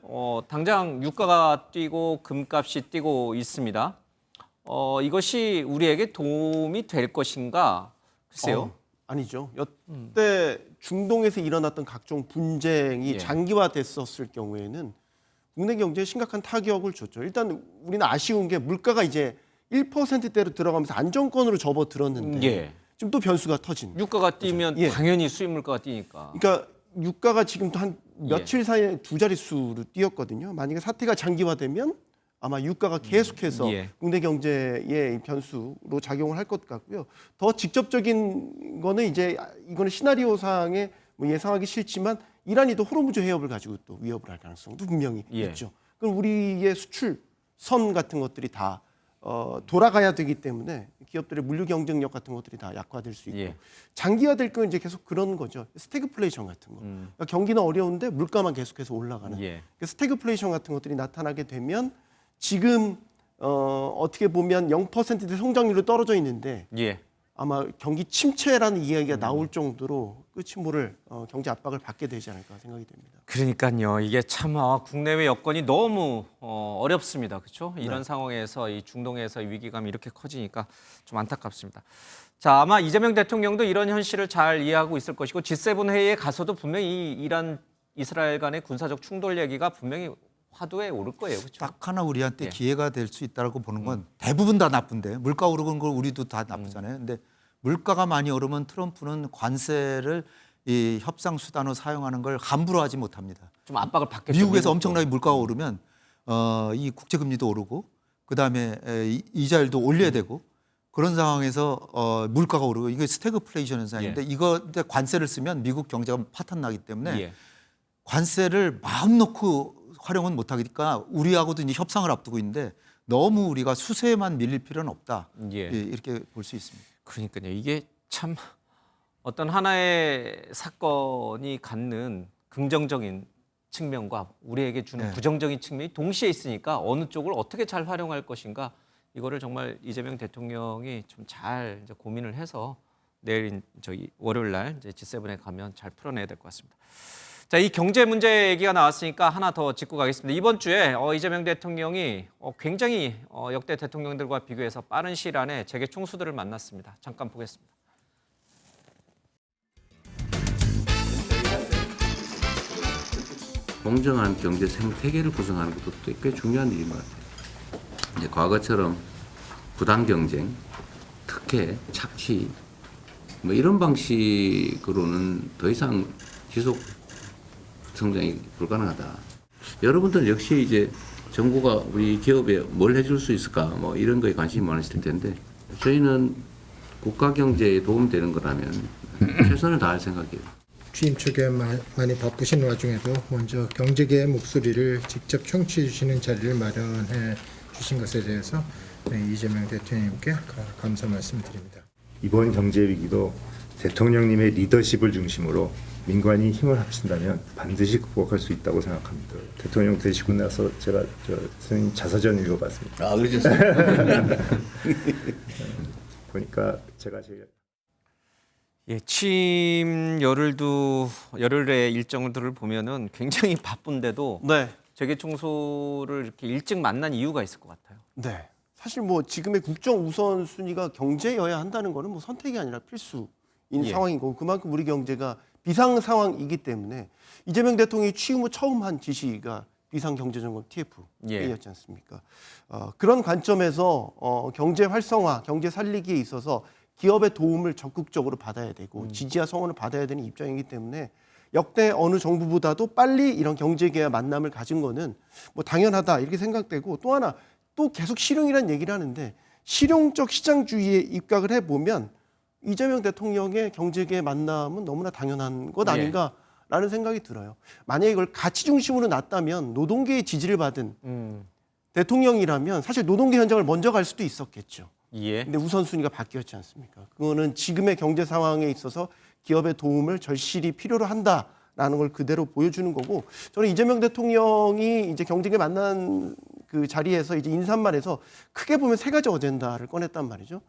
당장 유가가 뛰고 금값이 뛰고 있습니다. 이것이 우리에게 도움이 될 것인가? 글쎄요. 아니죠. 여태 중동에서 일어났던 각종 분쟁이 장기화됐었을 경우에는 국내 경제에 심각한 타격을 줬죠. 일단 우리는 아쉬운 게 물가가 이제 1%대로 들어가면서 안정권으로 접어들었는데 지금 또 변수가 터진. 유가가 뛰면 당연히 수입 물가가 뛰니까. 그러니까 유가가 지금도 한 며칠 사이에 두 자릿수로 뛰었거든요. 만약에 사태가 장기화되면 아마 유가가 계속해서 국내 경제의 변수로 작용을 할 것 같고요. 더 직접적인 거는 이제 이거는 시나리오상에 뭐 예상하기 싫지만 이란이 또 호르무즈 해협을 가지고 또 위협을 할 가능성도 분명히 있죠. 그럼 우리의 수출선 같은 것들이 다 돌아가야 되기 때문에 기업들의 물류 경쟁력 같은 것들이 다 약화될 수 있고 장기화될 건 이제 계속 그런 거죠. 스태그플레이션 같은 거. 그러니까 경기는 어려운데 물가만 계속해서 올라가는. 스태그플레이션 같은 것들이 나타나게 되면 지금 어떻게 보면 0%대 성장률로 떨어져 있는데 아마 경기 침체라는 이야기가 나올 정도로 끝이 모를 경제 압박을 받게 되지 않을까 생각이 됩니다. 그러니까요. 이게 참 국내외 여건이 너무 어렵습니다. 그렇죠? 이런 상황에서 이 중동에서 위기감이 이렇게 커지니까 좀 안타깝습니다. 자, 아마 이재명 대통령도 이런 현실을 잘 이해하고 있을 것이고 G7 회의에 가서도 분명히 이란 이스라엘 간의 군사적 충돌 얘기가 분명히 화두에 오를 거예요. 그렇죠? 딱 하나 우리한테 기회가 될 수 있다고 보는 건 대부분 다 나쁜데 물가 오르는 걸 우리도 다 나쁘잖아요. 근데 물가가 많이 오르면 트럼프는 관세를 이 협상 수단으로 사용하는 걸 함부로 하지 못합니다. 좀 압박을 받겠죠. 미국에서 엄청나게 물가가 오르면 이 국제 금리도 오르고 그다음에 이자율도 올려야 되고 그런 상황에서 물가가 오르고 이게 스태그플레이션 현상인데 이거 관세를 쓰면 미국 경제가 파탄 나기 때문에 관세를 마음 놓고 활용은 못하니까 우리하고도 이제 협상을 앞두고 있는데 너무 우리가 수세에만 밀릴 필요는 없다. 이렇게 볼 수 있습니다. 그러니까요. 이게 참 어떤 하나의 사건이 갖는 긍정적인 측면과 우리에게 주는 부정적인 측면이 동시에 있으니까 어느 쪽을 어떻게 잘 활용할 것인가 이거를 정말 이재명 대통령이 좀 잘 고민을 해서 내일 저희 월요일 날 이제 G7에 가면 잘 풀어내야 될 것 같습니다. 자, 이 경제 문제 얘기가 나왔으니까 하나 더 짚고 가겠습니다. 이번 주에 이재명 대통령이 굉장히 역대 대통령들과 비교해서 빠른 시일 안에 재계 총수들을 만났습니다. 잠깐 보겠습니다. 공정한 경제 생태계를 구성하는 것도 꽤 중요한 일인 것 같아요. 이제 과거처럼 부당 경쟁, 특혜, 착취 뭐 이런 방식으로는 더 이상 지속 성장이 불가능하다. 여러분들 역시 이제 정부가 우리 기업에 뭘 해줄 수 있을까 뭐 이런 거에 관심이 많으실 텐데 저희는 국가 경제에 도움되는 거라면 최선을 다할 생각이에요. 취임 초기에 많이 바쁘신 와중에도 먼저 경제계의 목소리를 직접 청취해 주시는 자리를 마련해 주신 것에 대해서 이재명 대통령님께 감사 말씀드립니다. 이번 경제 위기도 대통령님의 리더십을 중심으로 민관이 힘을 합친다면 반드시 극복할 수 있다고 생각합니다. 대통령 되시고 나서 제가 선생님 자서전 읽어봤습니다. 아, 그러셨어요? 보니까 제가 제일 예, 취임 열흘의 일정들을 보면은 굉장히 바쁜데도 네. 재계 총수를 이렇게 일찍 만난 이유가 있을 것 같아요. 네. 사실 뭐 지금의 국정 우선순위가 경제여야 한다는 거는 뭐 선택이 아니라 필수인 예. 상황인 거고 그만큼 우리 경제가 비상 상황이기 때문에 이재명 대통령이 취임 후 처음 한 지시가 비상경제점검 TF였지 않습니까? 그런 관점에서 경제 활성화, 경제 살리기에 있어서 기업의 도움을 적극적으로 받아야 되고 지지와 성원을 받아야 되는 입장이기 때문에 역대 어느 정부보다도 빨리 이런 경제계와 만남을 가진 거는 뭐 당연하다 이렇게 생각되고 또 하나 또 계속 실용이라는 얘기를 하는데 실용적 시장주의에 입각을 해보면 이재명 대통령의 경제계의 만남은 너무나 당연한 것 아닌가라는 생각이 들어요. 만약에 이걸 가치 중심으로 놨다면 노동계의 지지를 받은 대통령이라면 사실 노동계 현장을 먼저 갈 수도 있었겠죠. 예. 근데 우선순위가 바뀌었지 않습니까? 그거는 지금의 경제 상황에 있어서 기업의 도움을 절실히 필요로 한다라는 걸 그대로 보여주는 거고 저는 이재명 대통령이 이제 경제계 만난 그 자리에서 이제 인사말에서 크게 보면 세 가지 어젠다를 꺼냈단 말이죠.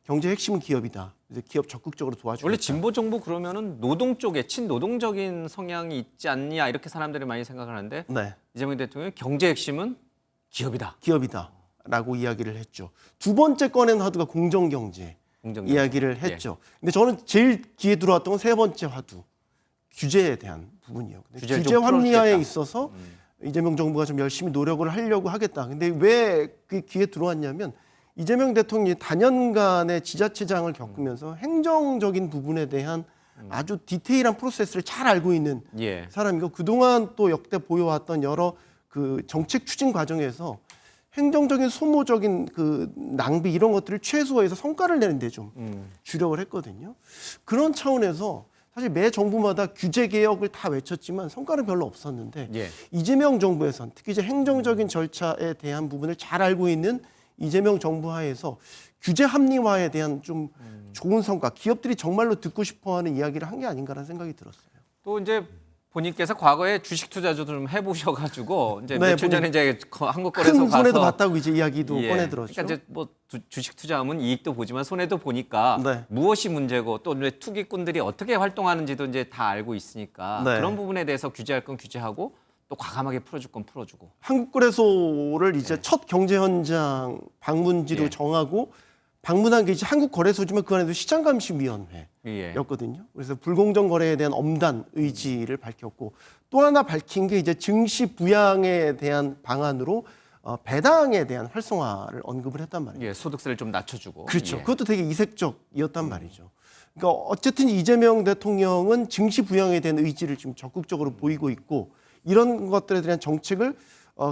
경제 핵심은 기업이다. 이제 기업 적극적으로 도와주겠다. 원래 진보 정부 그러면은 노동 쪽에 친노동적인 성향이 있지 않냐 이렇게 사람들이 많이 생각하는데 네. 이재명 대통령이 경제 핵심은 기업이다. 기업이다라고 이야기를 했죠. 두 번째 꺼낸 화두가 공정경제 이야기를 했죠. 근데 저는 제일 귀에 들어왔던 건 세 번째 화두 규제에 대한 부분이요. 규제 합리화에 있어서 이재명 정부가 좀 열심히 노력을 하려고 하겠다. 근데 왜 그 귀에 들어왔냐면 이재명 대통령이 다년간의 지자체장을 겪으면서 행정적인 부분에 대한 아주 디테일한 프로세스를 잘 알고 있는 사람이고 그동안 또 역대 보여왔던 여러 그 정책 추진 과정에서 행정적인 소모적인 그 낭비 이런 것들을 최소화해서 성과를 내는 데 좀 주력을 했거든요. 그런 차원에서 사실 매 정부마다 규제 개혁을 다 외쳤지만 성과는 별로 없었는데 이재명 정부에선 특히 이제 행정적인 절차에 대한 부분을 잘 알고 있는 이재명 정부 하에서 규제 합리화에 대한 좀 좋은 성과, 기업들이 정말로 듣고 싶어하는 이야기를 한 게 아닌가라는 생각이 들었어요. 또 이제 본인께서 과거에 주식 투자도 좀 해보셔가지고 이제 며칠 전에 이제 한국거래소 큰 가서 손해도 봤다고 이제 이야기도 꺼내들었죠. 그러니까 이제 뭐 주식 투자하면 이익도 보지만 손해도 보니까 무엇이 문제고 또 왜 투기꾼들이 어떻게 활동하는지도 이제 다 알고 있으니까 그런 부분에 대해서 규제할 건 규제하고 또 과감하게 풀어줄 건 풀어주고. 한국거래소를 이제 첫 경제 현장 방문지로 정하고 방문한 게 이제 한국거래소지만 그 안에도 시장감시위원회였거든요. 그래서 불공정 거래에 대한 엄단 의지를 밝혔고 또 하나 밝힌 게 이제 증시 부양에 대한 방안으로 배당에 대한 활성화를 언급을 했단 말이에요. 소득세를 좀 낮춰주고. 그렇죠. 그것도 되게 이색적이었단 말이죠. 그러니까 어쨌든 이재명 대통령은 증시 부양에 대한 의지를 지금 적극적으로 보이고 있고 이런 것들에 대한 정책을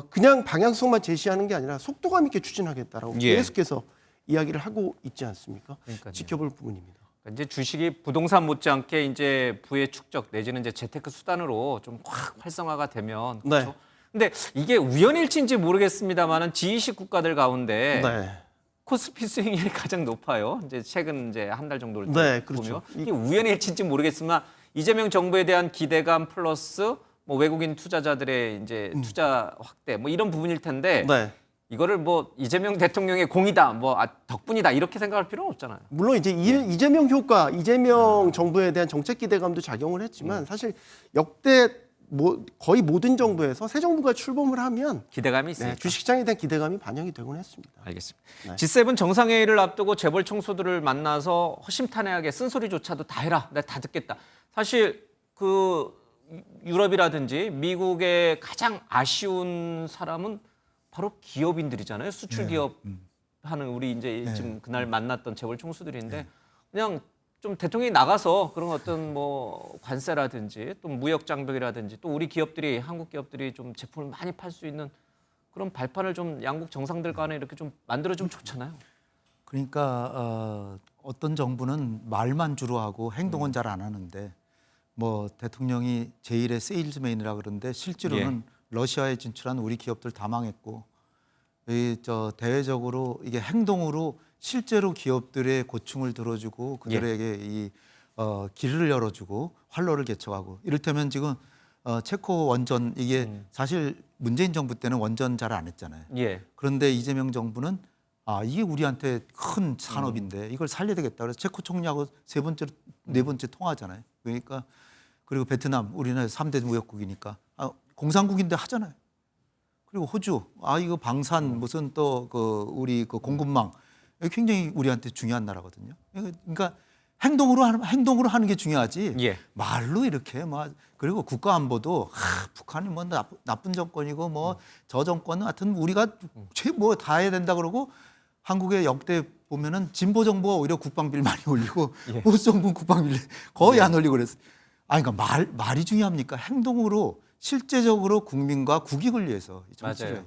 그냥 방향성만 제시하는 게 아니라 속도감 있게 추진하겠다라고 계속해서 이야기를 하고 있지 않습니까? 그러니까요. 지켜볼 부분입니다. 이제 주식이 부동산 못지않게 이제 부의 축적 내지는 이제 재테크 수단으로 좀 확 활성화가 되면 그렇죠. 근데 이게 우연일치인지 모르겠습니다만은 G20 국가들 가운데 코스피 수익률이 가장 높아요. 이제 최근 이제 한 달 정도를 보면 이게 우연일치인지 모르겠지만 이재명 정부에 대한 기대감 플러스 뭐 외국인 투자자들의 이제 투자 확대 뭐 이런 부분일 텐데 이거를 뭐 이재명 대통령의 공이다, 뭐 덕분이다 이렇게 생각할 필요는 없잖아요. 물론 이제 이재명 효과, 이재명 정부에 대한 정책 기대감도 작용을 했지만 사실 역대 거의 모든 정부에서 새 정부가 출범을 하면 기대감이 있으니까 주식시장에 대한 기대감이 반영이 되곤 했습니다. 알겠습니다. G7 정상회의를 앞두고 재벌 총수들을 만나서 허심탄회하게 쓴소리조차도 다 해라, 내가 다 듣겠다. 사실 그 유럽이라든지 미국의 가장 아쉬운 사람은 바로 기업인들이잖아요. 수출 기업 하는 우리 이제 네. 지금 그날 만났던 재벌 총수들인데 그냥 좀 대통령이 나가서 그런 어떤 뭐 관세라든지 또 무역 장벽이라든지 또 우리 기업들이 한국 기업들이 좀 제품을 많이 팔 수 있는 그런 발판을 좀 양국 정상들 간에 이렇게 좀 만들어 주면 좋잖아요. 그러니까 어떤 정부는 말만 주로 하고 행동은 잘 안 하는데 뭐 대통령이 제1의 세일즈맨이라 그러는데 실제로는 러시아에 진출한 우리 기업들 다 망했고 대외적으로 이게 행동으로 실제로 기업들의 고충을 들어주고 그들에게 이 길을 열어주고 활로를 개척하고 이를테면 지금 체코 원전 이게 사실 문재인 정부 때는 원전 잘 안 했잖아요. 예. 그런데 이재명 정부는 이게 우리한테 큰 산업인데 이걸 살려야 되겠다. 그래서 체코 총리하고 네 번째 통화하잖아요. 그러니까 그리고 베트남 우리나라 3대 무역국이니까 공산국인데 하잖아요. 그리고 호주 이거 방산 무슨 또 우리 공급망 굉장히 우리한테 중요한 나라거든요. 그러니까 행동으로 하는 게 중요하지. 말로 이렇게 그리고 국가 안보도 북한이 뭐 나쁜 정권이고 뭐 저 정권은 하여튼 우리가 뭐 다 해야 된다 그러고 한국의 역대 보면은 진보 정부가 오히려 국방비를 많이 올리고 보수 정부는 국방비를 거의 안 올리고 그랬어요. 그러니까 말이 중요합니까? 행동으로 실제적으로 국민과 국익을 위해서 맞아요.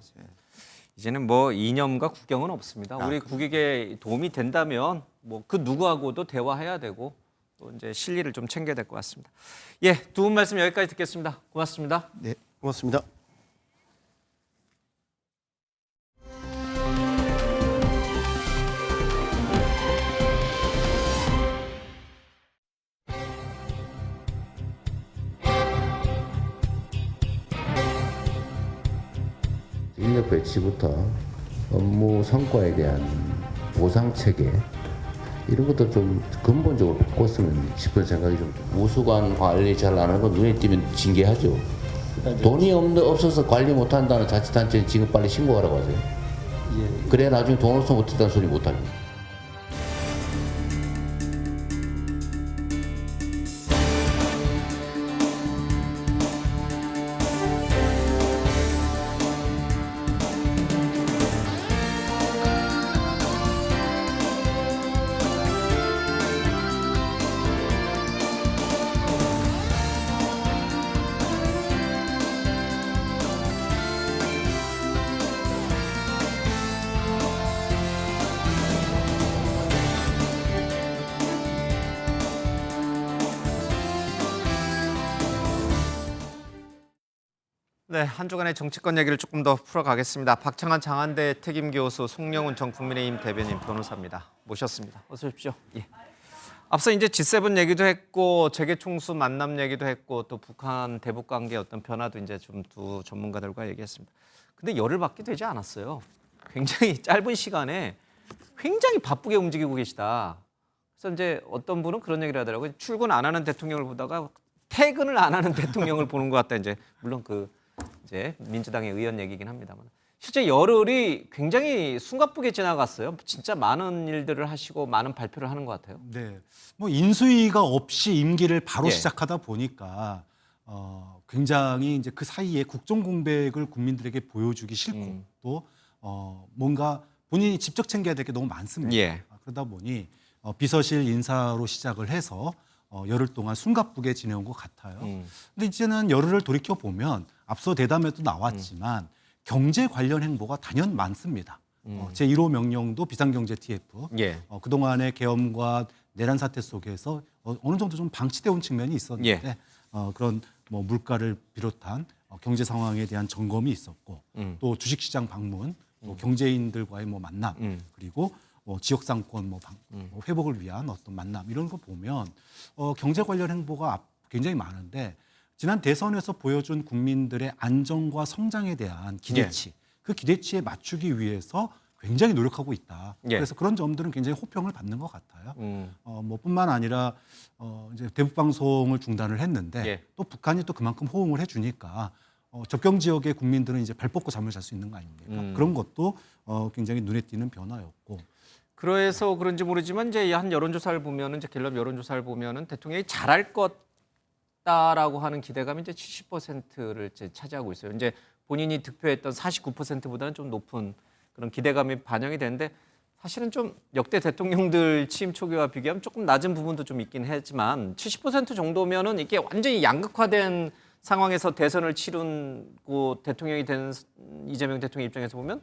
이제는 뭐 이념과 국경은 없습니다. 우리 국익에 도움이 된다면 뭐 그 누구하고도 대화해야 되고 또 이제 실리를 좀 챙겨야 될 것 같습니다. 예, 두 분 말씀 여기까지 듣겠습니다. 고맙습니다. 네, 고맙습니다. 인력 배치부터 업무 성과에 대한 보상 체계 이런 것도 좀 근본적으로 바꿨으면 싶은 생각이 좀. 우수관 관리 잘 안 하는 건 눈에 띄면 징계하죠. 돈이 없어서 관리 못한다는 자치단체는 지금 빨리 신고하라고 하세요. 그래야 나중에 돈 없어서 못했다는 소리 못하죠. 네, 한 주간의 정치권 얘기를 조금 더 풀어가겠습니다. 박창한 장한대 특임교수, 송영훈 전 국민의힘 대변인 변호사입니다. 모셨습니다. 어서 오십시오. 예. 앞서 이제 G7 얘기도 했고 재계 총수 만남 얘기도 했고 또 북한 대북 관계 어떤 변화도 이제 좀 두 전문가들과 얘기했습니다. 근데 열흘 밖에 되지 않았어요. 굉장히 짧은 시간에 굉장히 바쁘게 움직이고 계시다. 그래서 이제 어떤 분은 그런 얘기를 하더라고요. 출근 안 하는 대통령을 보다가 퇴근을 안 하는 대통령을 보는 것 같다. 이제 물론 이제 민주당의 의원 얘기긴 합니다만 실제 열흘이 굉장히 숨가쁘게 지나갔어요. 진짜 많은 일들을 하시고 많은 발표를 하는 것 같아요. 네, 뭐 인수위가 없이 임기를 바로 시작하다 보니까 굉장히 이제 그 사이에 국정 공백을 국민들에게 보여주기 싫고 또 뭔가 본인이 직접 챙겨야 될 게 너무 많습니다. 그러다 보니 비서실 인사로 시작을 해서 열흘 동안 숨가쁘게 지내온 것 같아요. 근데 이제는 열흘을 돌이켜 보면 앞서 대담에도 나왔지만 경제 관련 행보가 단연 많습니다. 제1호 명령도 비상경제 TF. 그동안의 계엄과 내란 사태 속에서 어느 정도 좀 방치되어 온 측면이 있었는데 그런 뭐 물가를 비롯한 경제 상황에 대한 점검이 있었고 또 주식시장 방문, 또 경제인들과의 뭐 만남 그리고 지역 상권 뭐 회복을 위한 어떤 만남 이런 거 보면 경제 관련 행보가 굉장히 많은데 지난 대선에서 보여준 국민들의 안정과 성장에 대한 기대치 그 기대치에 맞추기 위해서 굉장히 노력하고 있다. 그래서 그런 점들은 굉장히 호평을 받는 것 같아요. 뭐 뿐만 아니라 이제 대북 방송을 중단을 했는데 또 북한이 또 그만큼 호응을 해주니까 접경 지역의 국민들은 이제 발 뻗고 잠을 잘 수 있는 거 아닙니까? 그런 것도 굉장히 눈에 띄는 변화였고. 그래서 그런지 모르지만 이제 한 여론조사를 보면은 이제 갤럽 여론조사를 보면은 대통령이 잘할 것다라고 하는 기대감이 이제 70%를 이제 차지하고 있어요. 이제 본인이 득표했던 49%보다는 좀 높은 그런 기대감이 반영이 되는데 사실은 좀 역대 대통령들 취임 초기와 비교하면 조금 낮은 부분도 좀 있긴 하지만 70% 정도면은 이게 완전히 양극화된 상황에서 대선을 치르고 대통령이 된 이재명 대통령 입장에서 보면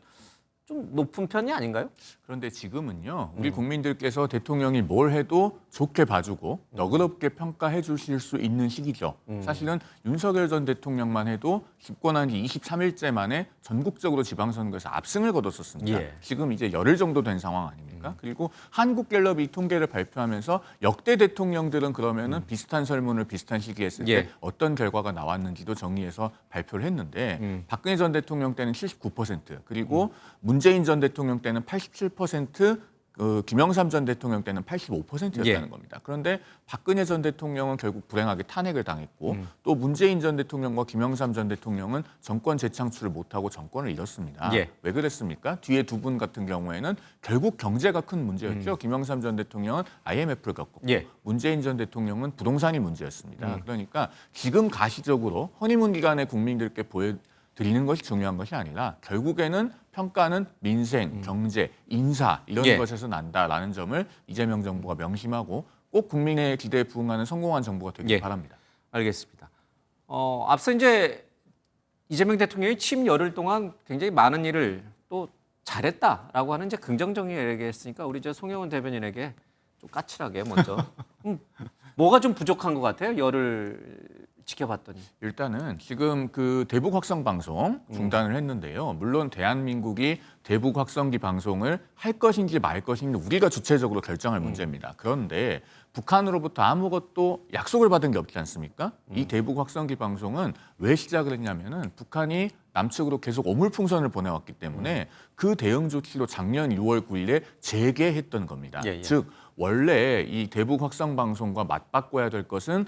좀 높은 편이 아닌가요? 그런데 지금은요, 우리 국민들께서 대통령이 뭘 해도 좋게 봐주고 너그럽게 평가해 주실 수 있는 시기죠. 사실은 윤석열 전 대통령만 해도 집권한 지 23일째 만에 전국적으로 지방선거에서 압승을 거뒀었습니다. 예. 지금 이제 열흘 정도 된 상황 아닙니까? 그리고 한국갤럽이 이 통계를 발표하면서 역대 대통령들은 그러면은 비슷한 설문을 비슷한 시기에 했을 때 예. 어떤 결과가 나왔는지도 정리해서 발표를 했는데 박근혜 전 대통령 때는 79%, 그리고 문재인 전 대통령 때는 87%, 김영삼 전 대통령 때는 85%였다는 예. 겁니다. 그런데 박근혜 전 대통령은 결국 불행하게 탄핵을 당했고 또 문재인 전 대통령과 김영삼 전 대통령은 정권 재창출을 못하고 정권을 잃었습니다. 예. 왜 그랬습니까? 뒤에 두 분 같은 경우에는 결국 경제가 큰 문제였죠. 김영삼 전 대통령은 IMF를 겪었고 예. 문재인 전 대통령은 부동산이 문제였습니다. 그러니까 지금 가시적으로 허니문 기간에 국민들께 보여드리는 것이 중요한 것이 아니라 결국에는 평가는 민생, 경제, 인사 이런 예. 것에서 난다라는 점을 이재명 정부가 명심하고 꼭 국민의 기대에 부응하는 성공한 정부가 되길 예. 바랍니다. 알겠습니다. 앞서 이제 이재명 대통령이 취임 열흘 동안 굉장히 많은 일을 또 잘했다라고 하는 이제 긍정적인 얘기했으니까 우리 저 송영훈 대변인에게 좀 까칠하게 먼저 뭐가 좀 부족한 것 같아요? 열흘 지켜봤더니. 일단은 지금 그 대북 확성 방송 중단을 했는데요. 물론 대한민국이 대북 확성기 방송을 할 것인지 말 것인지 우리가 주체적으로 결정할 문제입니다. 그런데 북한으로부터 아무것도 약속을 받은 게 없지 않습니까? 이 대북 확성기 방송은 왜 시작을 했냐면은 북한이 남측으로 계속 오물풍선을 보내왔기 때문에 그 대응 조치로 작년 6월 9일에 재개했던 겁니다. 예, 예. 즉 원래 이 대북 확성 방송과 맞바꿔야 될 것은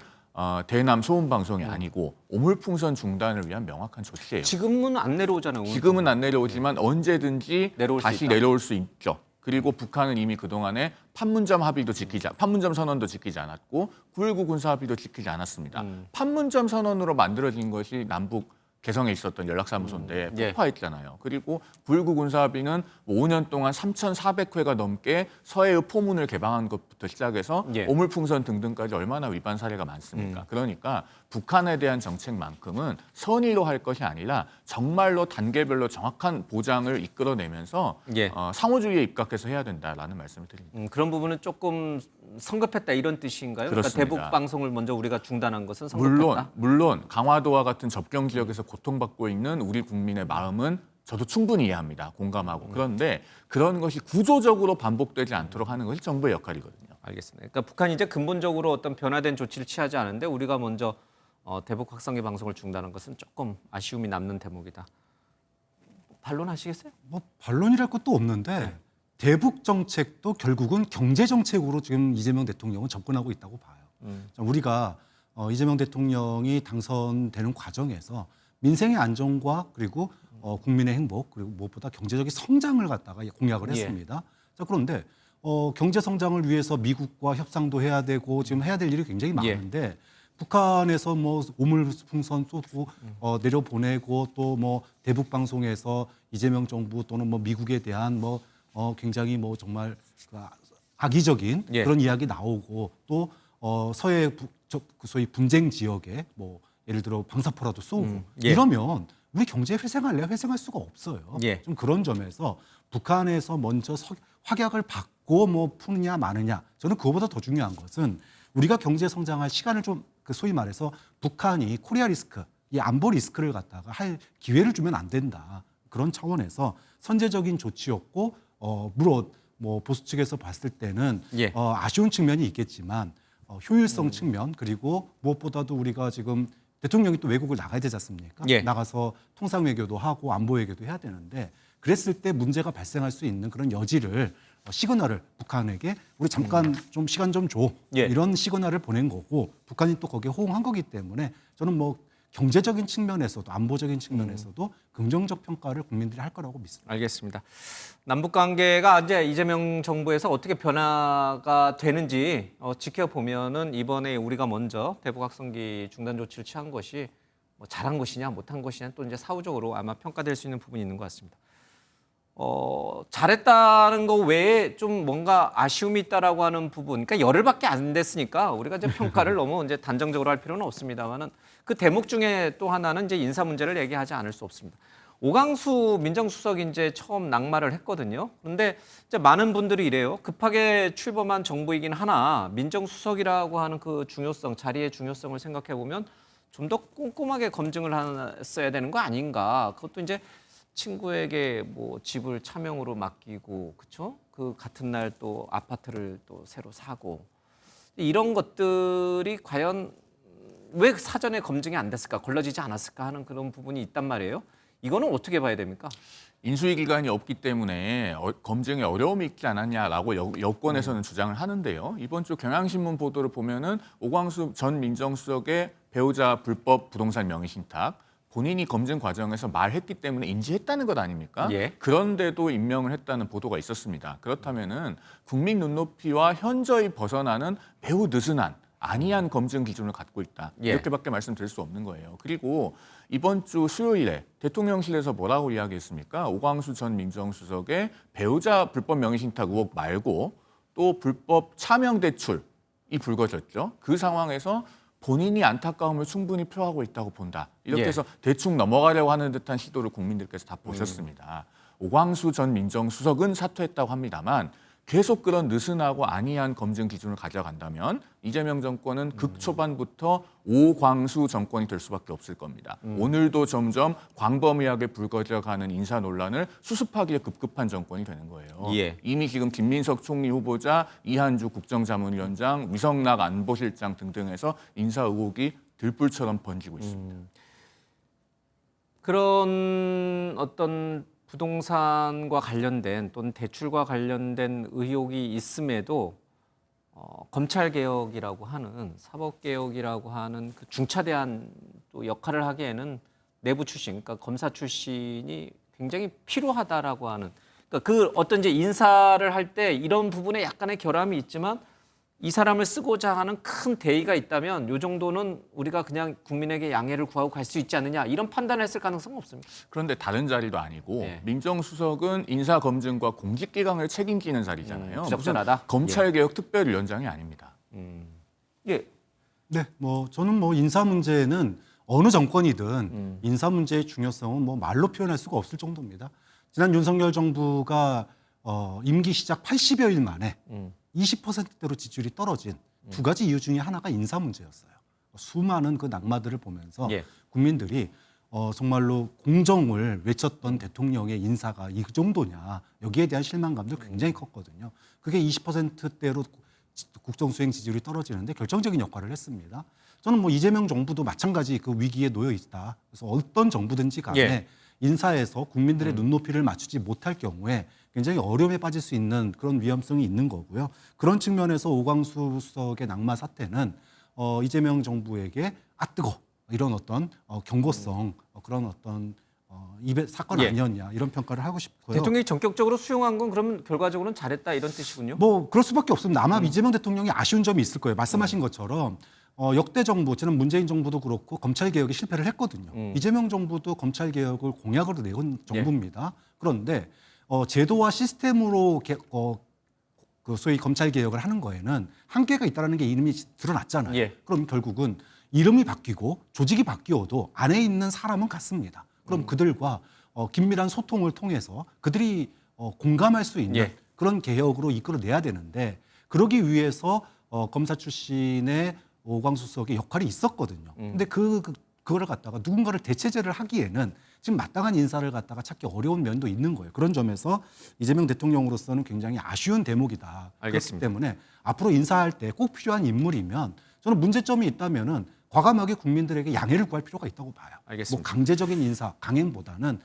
대남 소음 방송이 아니고 오물풍선 중단을 위한 명확한 조치예요. 지금은 안 내려오잖아요. 오늘. 지금은 안 내려오지만 언제든지 내려올 수 다시 있다. 내려올 수 있죠. 그리고 북한은 이미 그동안에 판문점 합의도 판문점 선언도 지키지 않았고 9.19 군사 합의도 지키지 않았습니다. 판문점 선언으로 만들어진 것이 남북 개성에 있었던 연락사무소인데 예. 폭파했잖아요. 그리고 9.19 군사합의는 5년 동안 3,400회가 넘게 서해의 포문을 개방한 것부터 시작해서 예. 오물풍선 등등까지 얼마나 위반 사례가 많습니까? 그러니까 북한에 대한 정책만큼은 선의로 할 것이 아니라 정말로 단계별로 정확한 보장을 이끌어내면서 예. 상호주의에 입각해서 해야 된다라는 말씀을 드립니다. 그런 부분은 조금 성급했다 이런 뜻인가요? 그러니까 그렇습니다. 대북 방송을 먼저 우리가 중단한 것은 성급했다. 물론 강화도와 같은 접경 지역에서 고통받고 있는 우리 국민의 마음은 저도 충분히 이해합니다. 공감하고. 그런데 그런 것이 구조적으로 반복되지 않도록 하는 것이 정부의 역할이거든요. 알겠습니다. 그러니까 북한이 이제 근본적으로 어떤 변화된 조치를 취하지 않은데 우리가 먼저 대북 확성기 방송을 중단한 것은 조금 아쉬움이 남는 대목이다. 반론하시겠어요? 뭐 반론이랄 것도 없는데 대북 정책도 결국은 경제 정책으로 지금 이재명 대통령은 접근하고 있다고 봐요. 우리가 이재명 대통령이 당선되는 과정에서 민생의 안정과 그리고 국민의 행복 그리고 무엇보다 경제적인 성장을 갖다가 공약을 예. 했습니다. 자, 그런데 경제 성장을 위해서 미국과 협상도 해야 되고 지금 해야 될 일이 굉장히 많은데 북한에서 뭐 오물풍선 쏘고 내려보내고 또 뭐 대북 방송에서 이재명 정부 또는 뭐 미국에 대한 뭐 굉장히 뭐 정말 그 악의적인 예. 그런 이야기 나오고 또 서해 소위 분쟁 지역에 뭐 예를 들어 방사포라도 쏘고 예. 이러면 우리 경제 회생할래? 회생할 수가 없어요. 예. 좀 그런 점에서 북한에서 먼저 확약을 받고 뭐 푸느냐 마느냐 저는 그거보다 더 중요한 것은 우리가 경제 성장할 시간을 좀 그 소위 말해서 북한이 코리아 리스크 이 안보 리스크를 갖다가 할 기회를 주면 안 된다. 그런 차원에서 선제적인 조치였고 물론 뭐 보수 측에서 봤을 때는 예. 아쉬운 측면이 있겠지만 효율성 측면 그리고 무엇보다도 우리가 지금 대통령이 또 외국을 나가야 되지 않습니까? 예. 나가서 통상 외교도 하고 안보 외교도 해야 되는데 그랬을 때 문제가 발생할 수 있는 그런 여지를 시그널을 북한에게 우리 잠깐 좀 시간 좀 줘. 예. 이런 시그널을 보낸 거고 북한이 또 거기에 호응한 거기 때문에 저는 뭐 경제적인 측면에서도 안보적인 측면에서도 긍정적 평가를 국민들이 할 거라고 믿습니다. 알겠습니다. 남북 관계가 이제 이재명 정부에서 어떻게 변화가 되는지 지켜보면은 이번에 우리가 먼저 대북 확성기 중단 조치를 취한 것이 뭐 잘한 것이냐 못한 것이냐 또 이제 사후적으로 아마 평가될 수 있는 부분이 있는 것 같습니다. 잘했다는 거 외에 좀 뭔가 아쉬움이 있다라고 하는 부분, 그러니까 열흘밖에 안 됐으니까 우리가 이제 평가를 너무 이제 단정적으로 할 필요는 없습니다만은 그 대목 중에 또 하나는 이제 인사 문제를 얘기하지 않을 수 없습니다. 오광수 민정수석이 이제 처음 낙마를 했거든요. 그런데 이제 많은 분들이 이래요. 급하게 출범한 정부이긴 하나 민정수석이라고 하는 그 중요성, 자리의 중요성을 생각해 보면 좀 더 꼼꼼하게 검증을 했어야 되는 거 아닌가. 그것도 이제 친구에게 뭐 집을 차명으로 맡기고, 그렇죠? 그 같은 날 또 아파트를 또 새로 사고, 이런 것들이 과연 왜 사전에 검증이 안 됐을까, 걸러지지 않았을까 하는 그런 부분이 있단 말이에요. 이거는 어떻게 봐야 됩니까? 인수위 기관이 없기 때문에 검증에 어려움이 있지 않았냐라고 여권에서는 주장을 하는데요. 이번 주 경향신문 보도를 보면은 오광수 전 민정수석의 배우자 불법 부동산 명의신탁, 본인이 검증 과정에서 말했기 때문에 인지했다는 것 아닙니까? 예. 그런데도 임명을 했다는 보도가 있었습니다. 그렇다면은 국민 눈높이와 현저히 벗어나는 매우 느슨한 아니한 검증 기준을 갖고 있다. 예. 이렇게밖에 말씀드릴 수 없는 거예요. 그리고 이번 주 수요일에 대통령실에서 뭐라고 이야기했습니까? 오광수 전 민정수석의 배우자 불법 명의신탁 의혹 말고 또 불법 차명 대출이 불거졌죠. 그 상황에서 본인이 안타까움을 충분히 표하고 있다고 본다. 이렇게 예. 해서 대충 넘어가려고 하는 듯한 시도를 국민들께서 다 보셨습니다. 오광수 전 민정수석은 사퇴했다고 합니다만 계속 그런 느슨하고 아니한 검증 기준을 가져간다면 이재명 정권은 극초반부터 오광수 정권이 될 수밖에 없을 겁니다. 오늘도 점점 광범위하게 불거져가는 인사 논란을 수습하기에 급급한 정권이 되는 거예요. 예. 이미 지금 김민석 총리 후보자, 이한주 국정자문위원장, 위성락 안보실장 등등에서 인사 의혹이 들불처럼 번지고 있습니다. 그런 어떤 부동산과 관련된 또는 대출과 관련된 의혹이 있음에도 검찰 개혁이라고 하는, 사법 개혁이라고 하는 그 중차대한 또 역할을 하기에는 내부 출신, 그러니까 검사 출신이 굉장히 필요하다라고 하는, 그러니까 그 어떤 이제 인사를 할 때 이런 부분에 약간의 결함이 있지만 이 사람을 쓰고자 하는 큰 대의가 있다면 이 정도는 우리가 그냥 국민에게 양해를 구하고 갈 수 있지 않느냐, 이런 판단을 했을 가능성은 없습니다. 그런데 다른 자리도 아니고 네. 민정수석은 인사검증과 공직기강을 책임지는 자리잖아요. 부적절하다? 무슨 검찰개혁 특별위원장이 아닙니다. 예. 네, 뭐 저는 뭐 인사 문제는 어느 정권이든 인사 문제의 중요성은 뭐 말로 표현할 수가 없을 정도입니다. 지난 윤석열 정부가 임기 시작 80여일 만에 20%대로 지지율이 떨어진 두 가지 이유 중에 하나가 인사 문제였어요. 수많은 그 낙마들을 보면서 예. 국민들이 정말로 공정을 외쳤던 대통령의 인사가 이 정도냐, 여기에 대한 실망감도 굉장히 컸거든요. 그게 20%대로 국정수행 지지율이 떨어지는데 결정적인 역할을 했습니다. 저는 뭐 이재명 정부도 마찬가지 그 위기에 놓여 있다. 그래서 어떤 정부든지 간에 예. 인사에서 국민들의 눈높이를 맞추지 못할 경우에 굉장히 어려움에 빠질 수 있는 그런 위험성이 있는 거고요. 그런 측면에서 오광수 수석의 낙마 사태는 이재명 정부에게 뜨거 이런 어떤 경고성 그런 어떤 입의 사건 예. 아니었냐 이런 평가를 하고 싶고요. 대통령이 전격적으로 수용한 건 그러면 결과적으로는 잘했다 이런 뜻이군요. 뭐 그럴 수밖에 없습니다. 아마 이재명 대통령이 아쉬운 점이 있을 거예요. 말씀하신 것처럼 역대 정부, 지난 문재인 정부도 그렇고 검찰 개혁에 실패를 했거든요. 이재명 정부도 검찰 개혁을 공약으로 내건 정부입니다. 그런데 제도와 시스템으로 그 소위 검찰 개혁을 하는 거에는 한계가 있다는 게 이름이 드러났잖아요. 예. 그럼 결국은 이름이 바뀌고 조직이 바뀌어도 안에 있는 사람은 같습니다. 그럼 그들과 긴밀한 소통을 통해서 그들이 공감할 수 있는 예. 그런 개혁으로 이끌어내야 되는데 그러기 위해서 검사 출신의 오광수 수석의 역할이 있었거든요. 근데 그거를 갖다가 누군가를 대체제를 하기에는 지금 마땅한 인사를 갖다가 찾기 어려운 면도 있는 거예요. 그런 점에서 이재명 대통령으로서는 굉장히 아쉬운 대목이다. 알겠습니다. 그렇기 때문에 앞으로 인사할 때 꼭 필요한 인물이면 저는 문제점이 있다면은 과감하게 국민들에게 양해를 구할 필요가 있다고 봐요. 알겠습니다. 뭐 강제적인 인사, 강행보다는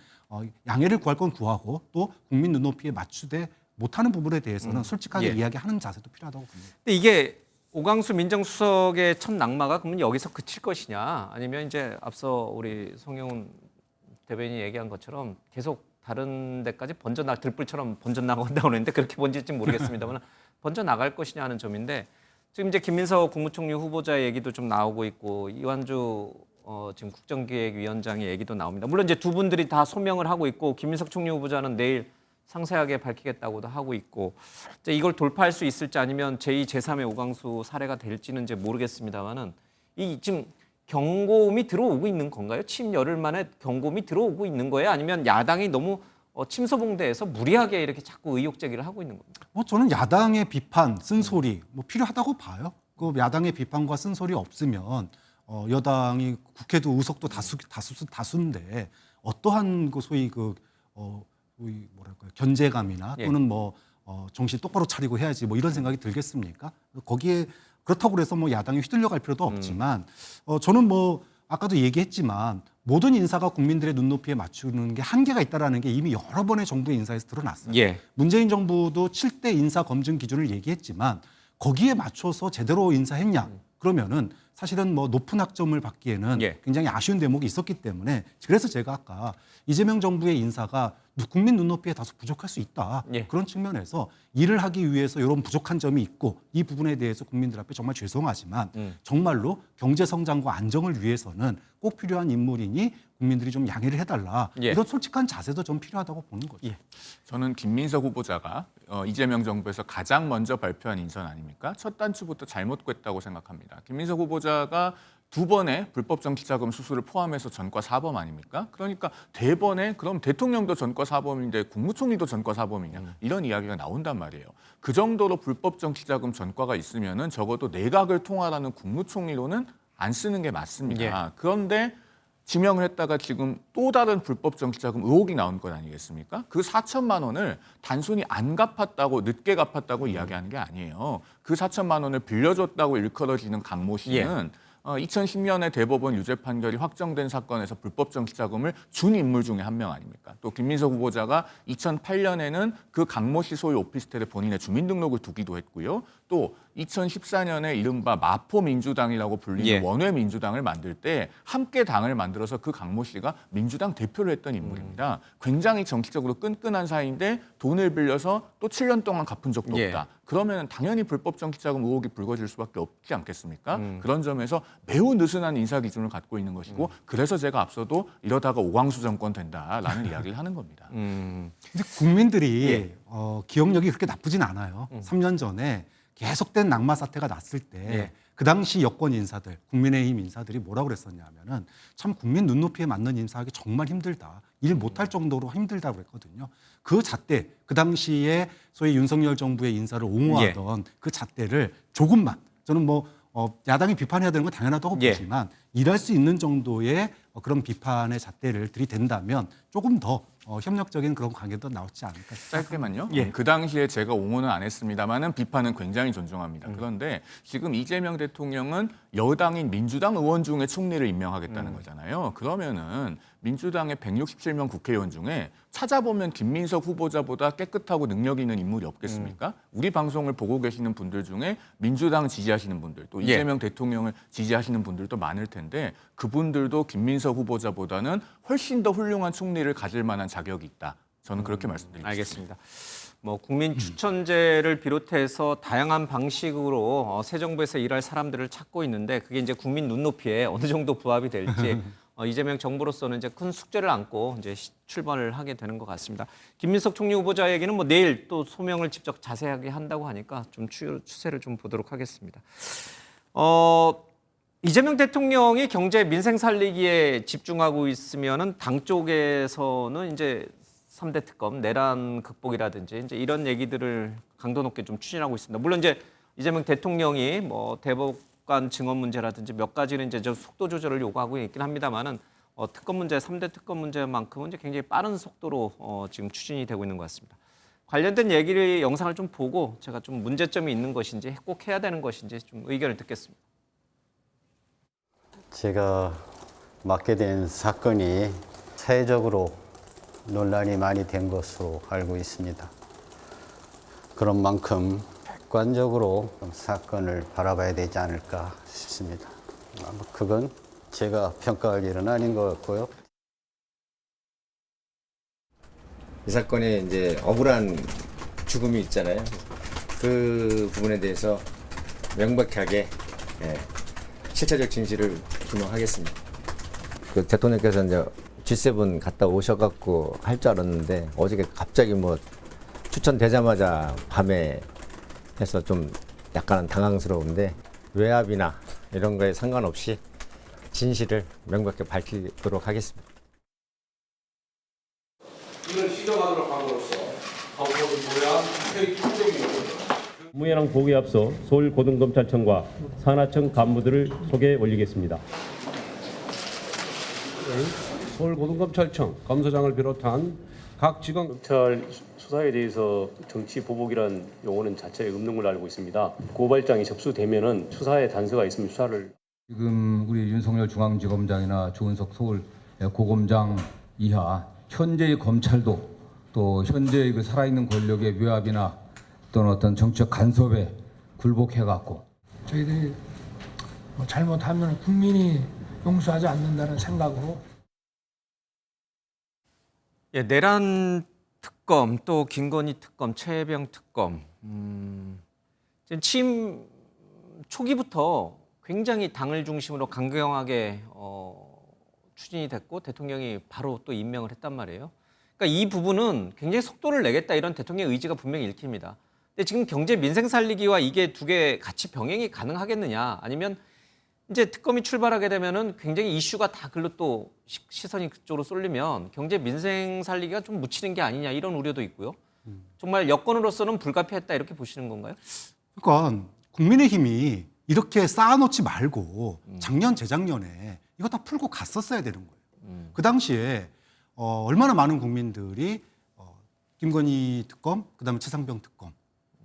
양해를 구할 건 구하고 또 국민 눈높이에 맞추되 못하는 부분에 대해서는 솔직하게 예. 이야기하는 자세도 필요하다고 봅니다. 근데 이게 오광수 민정수석의 첫 낙마가 그러면 여기서 그칠 것이냐, 아니면 이제 앞서 우리 송영훈 대변인이 얘기한 것처럼 계속 다른 데까지 들불처럼 번져나간다고 했는데 그렇게 번질지 모르겠습니다만 번져나갈 것이냐 하는 점인데, 지금 이제 김민석 국무총리 후보자의 얘기도 좀 나오고 있고 이완주 지금 국정기획위원장의 얘기도 나옵니다. 물론 이제 두 분들이 다 소명을 하고 있고 김민석 총리 후보자는 내일 상세하게 밝히겠다고도 하고 있고 이제 이걸 돌파할 수 있을지 아니면 제2, 제3의 오강수 사례가 될지는 이제 모르겠습니다만은 이 지금 경고음이 들어오고 있는 건가요? 취임 열흘 만에 경고음이 들어오고 있는 거예요? 아니면 야당이 너무 침소봉대해서 무리하게 이렇게 자꾸 의혹 제기를 하고 있는 겁니다. 저는 야당의 비판, 쓴소리 필요하다고 봐요. 그 야당의 비판과 쓴소리 없으면 여당이 국회도 의석도 다수인데 어떠한 그 소위 뭐랄까요 견제감이나 또는 정신 똑바로 차리고 해야지 이런 생각이 들겠습니까? 거기에 그렇다고 해서 야당이 휘둘려 갈 필요도 없지만 저는 아까도 얘기했지만 모든 인사가 국민들의 눈높이에 맞추는 게 한계가 있다라는 게 이미 여러 번의 정부의 인사에서 드러났어요. 예. 문재인 정부도 7대 인사 검증 기준을 얘기했지만 거기에 맞춰서 제대로 인사했냐? 그러면은 사실은 높은 학점을 받기에는 굉장히 아쉬운 대목이 있었기 때문에 그래서 제가 아까 이재명 정부의 인사가 국민 눈높이에 다소 부족할 수 있다. 그런 측면에서 일을 하기 위해서 이런 부족한 점이 있고 이 부분에 대해서 국민들 앞에 정말 죄송하지만 정말로 경제 성장과 안정을 위해서는 꼭 필요한 인물이니 국민들이 좀 양해를 해달라. 이런 솔직한 자세도 좀 필요하다고 보는 거죠. 저는 김민석 후보자가 이재명 정부에서 가장 먼저 발표한 인선 아닙니까? 첫 단추부터 잘못 꿰었다고 생각합니다. 김민석 후보자가 2번의 불법 정치자금 수수를 포함해서 전과 사범 아닙니까? 그러니까 대번에 그럼 대통령도 전과 사범인데 국무총리도 전과 사범이냐 이런 이야기가 나온단 말이에요. 그 정도로 불법 정치자금 전과가 있으면은 적어도 내각을 통할하는 국무총리로는 안 쓰는 게 맞습니다. 그런데 지명을 했다가 지금 또 다른 불법 정치자금 의혹이 나온 것 아니겠습니까? 그 4천만 원을 단순히 안 갚았다고 늦게 갚았다고 이야기하는 게 아니에요. 그 4천만 원을 빌려줬다고 일컬어지는 강모 씨는 2010년에 대법원 유죄 판결이 확정된 사건에서 불법 정치자금을 준 인물 중에 한 명 아닙니까? 또 김민석 후보자가 2008년에는 그 강모 씨 소유 오피스텔에 본인의 주민등록을 두기도 했고요. 또 2014년에 이른바 마포민주당이라고 불리는 원외민주당을 만들 때 함께 당을 만들어서 그 강모 씨가 민주당 대표를 했던 인물입니다. 굉장히 정치적으로 끈끈한 사이인데 돈을 빌려서 또 7년 동안 갚은 적도 없다. 그러면 당연히 불법 정치자금 의혹이 불거질 수밖에 없지 않겠습니까? 그런 점에서 매우 느슨한 인사 기준을 갖고 있는 것이고 그래서 제가 앞서도 이러다가 오광수 정권 된다라는 이야기를 하는 겁니다. 근데 국민들이 기억력이 그렇게 나쁘진 않아요. 3년 전에 계속된 낙마 사태가 났을 때 그 당시 여권 인사들, 국민의힘 인사들이 뭐라고 그랬었냐면은 참 국민 눈높이에 맞는 인사하기 정말 힘들다. 일 못할 정도로 힘들다고 그랬거든요. 그 잣대, 그 당시에 소위 윤석열 정부의 인사를 옹호하던 그 잣대를 조금만 저는 야당이 비판해야 되는 건 당연하다고 보지만 일할 수 있는 정도의 그런 비판의 잣대를 들이댄다면 조금 더 협력적인 그런 관계도 나오지 않을까 싶습니다. 짧게만요. 그 당시에 제가 옹호는 안 했습니다만은 비판은 굉장히 존중합니다. 그런데 지금 이재명 대통령은 여당인 민주당 의원 중에 총리를 임명하겠다는 거잖아요. 그러면은 민주당의 167명 국회의원 중에 찾아보면 김민석 후보자보다 깨끗하고 능력 있는 인물이 없겠습니까? 우리 방송을 보고 계시는 분들 중에 민주당 지지하시는 분들 또 이재명 대통령을 지지하시는 분들도 많을 텐데 그분들도 김민석 후보자보다는 훨씬 더 훌륭한 총리를 가질 만한 자격이 있다. 저는 그렇게 말씀드리겠습니다. 알겠습니다. 국민 추천제를 비롯해서 다양한 방식으로 새 정부에서 일할 사람들을 찾고 있는데 그게 이제 국민 눈높이에 어느 정도 부합이 될지 이재명 정부로서는 이제 큰 숙제를 안고 이제 출발을 하게 되는 것 같습니다. 김민석 총리 후보자에게는 내일 또 소명을 직접 자세하게 한다고 하니까 좀 추세를 좀 보도록 하겠습니다. 이재명 대통령이 경제 민생 살리기에 집중하고 있으면은 당 쪽에서는 이제 3대 특검, 내란 극복이라든지 이제 이런 얘기들을 강도 높게 좀 추진하고 있습니다. 물론 이제 이재명 대통령이 대법관 증언 문제라든지 몇 가지는 이제 좀 속도 조절을 요구하고 있긴 합니다만은 특검 문제, 3대 특검 문제만큼은 이제 굉장히 빠른 속도로 지금 추진이 되고 있는 것 같습니다. 관련된 얘기를 영상을 좀 보고 제가 좀 문제점이 있는 것인지 꼭 해야 되는 것인지 좀 의견을 듣겠습니다. 제가 맡게 된 사건이 사회적으로 논란이 많이 된 것으로 알고 있습니다. 그런 만큼 객관적으로 사건을 바라봐야 되지 않을까 싶습니다. 그건 제가 평가할 일은 아닌 것 같고요. 이 사건에 이제 억울한 죽음이 있잖아요. 그 부분에 대해서 명백하게 실체적 진실을 규명하겠습니다. 그 대통령께서 이제 G7 갔다 오셔갖고 할 줄 알았는데 어저께 갑자기 추천되자마자 밤에 해서 좀 약간 당황스러운데 외압이나 이런 거에 상관없이 진실을 명백히 밝히도록 하겠습니다. 이를 시정하도록 함으로써 방법을 보야 국회의 기본적인 요구입니다. 업무현황 보고에 앞서 서울고등검찰청과 산하청 간부들을 소개해 올리겠습니다. 서울고등검찰청 검사장을 비롯한 각 지검 검찰 수사에 대해서 정치 보복이라는 용어는 자체에 없는 걸로 알고 있습니다. 고발장이 접수되면은 수사에 단서가 있으면 수사를 지금 우리 윤석열 중앙지검장이나 조은석 서울 고검장 이하 현재의 검찰도 또 현재의 그 살아있는 권력의 외압이나 또는 어떤 정치적 간섭에 굴복해갖고 저희들이 잘못하면 국민이 용서하지 않는다는 생각으로 예, 내란 특검 또 김건희 특검, 최혜병 특검 지금 취임 초기부터 굉장히 당을 중심으로 강경하게 추진이 됐고 대통령이 바로 또 임명을 했단 말이에요. 그러니까 이 부분은 굉장히 속도를 내겠다 이런 대통령의 의지가 분명히 읽힙니다. 근데 지금 경제 민생 살리기와 이게 두 개 같이 병행이 가능하겠느냐 아니면 이제 특검이 출발하게 되면은 굉장히 이슈가 다 글로 또 시선이 그쪽으로 쏠리면 경제 민생 살리기가 좀 묻히는 게 아니냐 이런 우려도 있고요. 정말 여건으로서는 불가피했다 이렇게 보시는 건가요? 그러니까 국민의힘이 이렇게 쌓아놓지 말고 작년 재작년에 이거 다 풀고 갔었어야 되는 거예요. 그 당시에 얼마나 많은 국민들이 김건희 특검, 그다음에 최상병 특검,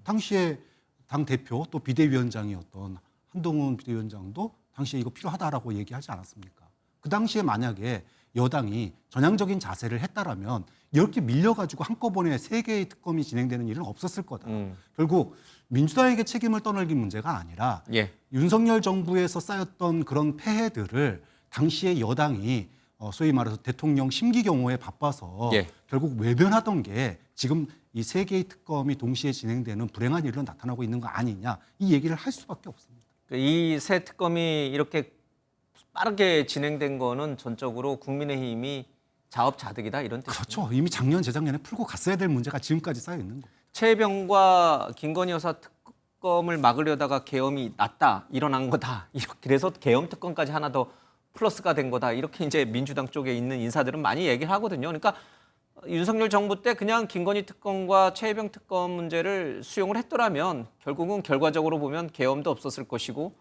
당시에 당 대표 또 비대위원장이었던 한동훈 비대위원장도 당시에 이거 필요하다라고 얘기하지 않았습니까? 그 당시에 만약에 여당이 전향적인 자세를 했다라면 이렇게 밀려가지고 한꺼번에 3개의 특검이 진행되는 일은 없었을 거다. 결국 민주당에게 책임을 떠넘길 문제가 아니라 윤석열 정부에서 쌓였던 그런 폐해들을 당시에 여당이 소위 말해서 대통령 심기 경호에 바빠서 결국 외면하던 게 지금 이 3개의 특검이 동시에 진행되는 불행한 일로 나타나고 있는 거 아니냐 이 얘기를 할 수밖에 없습니다. 이 새 특검이 이렇게 빠르게 진행된 거는 전적으로 국민의힘이 자업자득이다 이런 뜻이죠. 그렇죠. 이미 작년 재작년에 풀고 갔어야 될 문제가 지금까지 쌓여 있는 거예요. 최혜병과 김건희 여사 특검을 막으려다가 계엄이 났다, 일어난 거다. 이렇게 그래서 계엄 특검까지 하나 더 플러스가 된 거다. 이렇게 이제 민주당 쪽에 있는 인사들은 많이 얘기를 하거든요. 그러니까 윤석열 정부 때 그냥 김건희 특검과 최혜병 특검 문제를 수용을 했더라면 결국은 결과적으로 보면 계엄도 없었을 것이고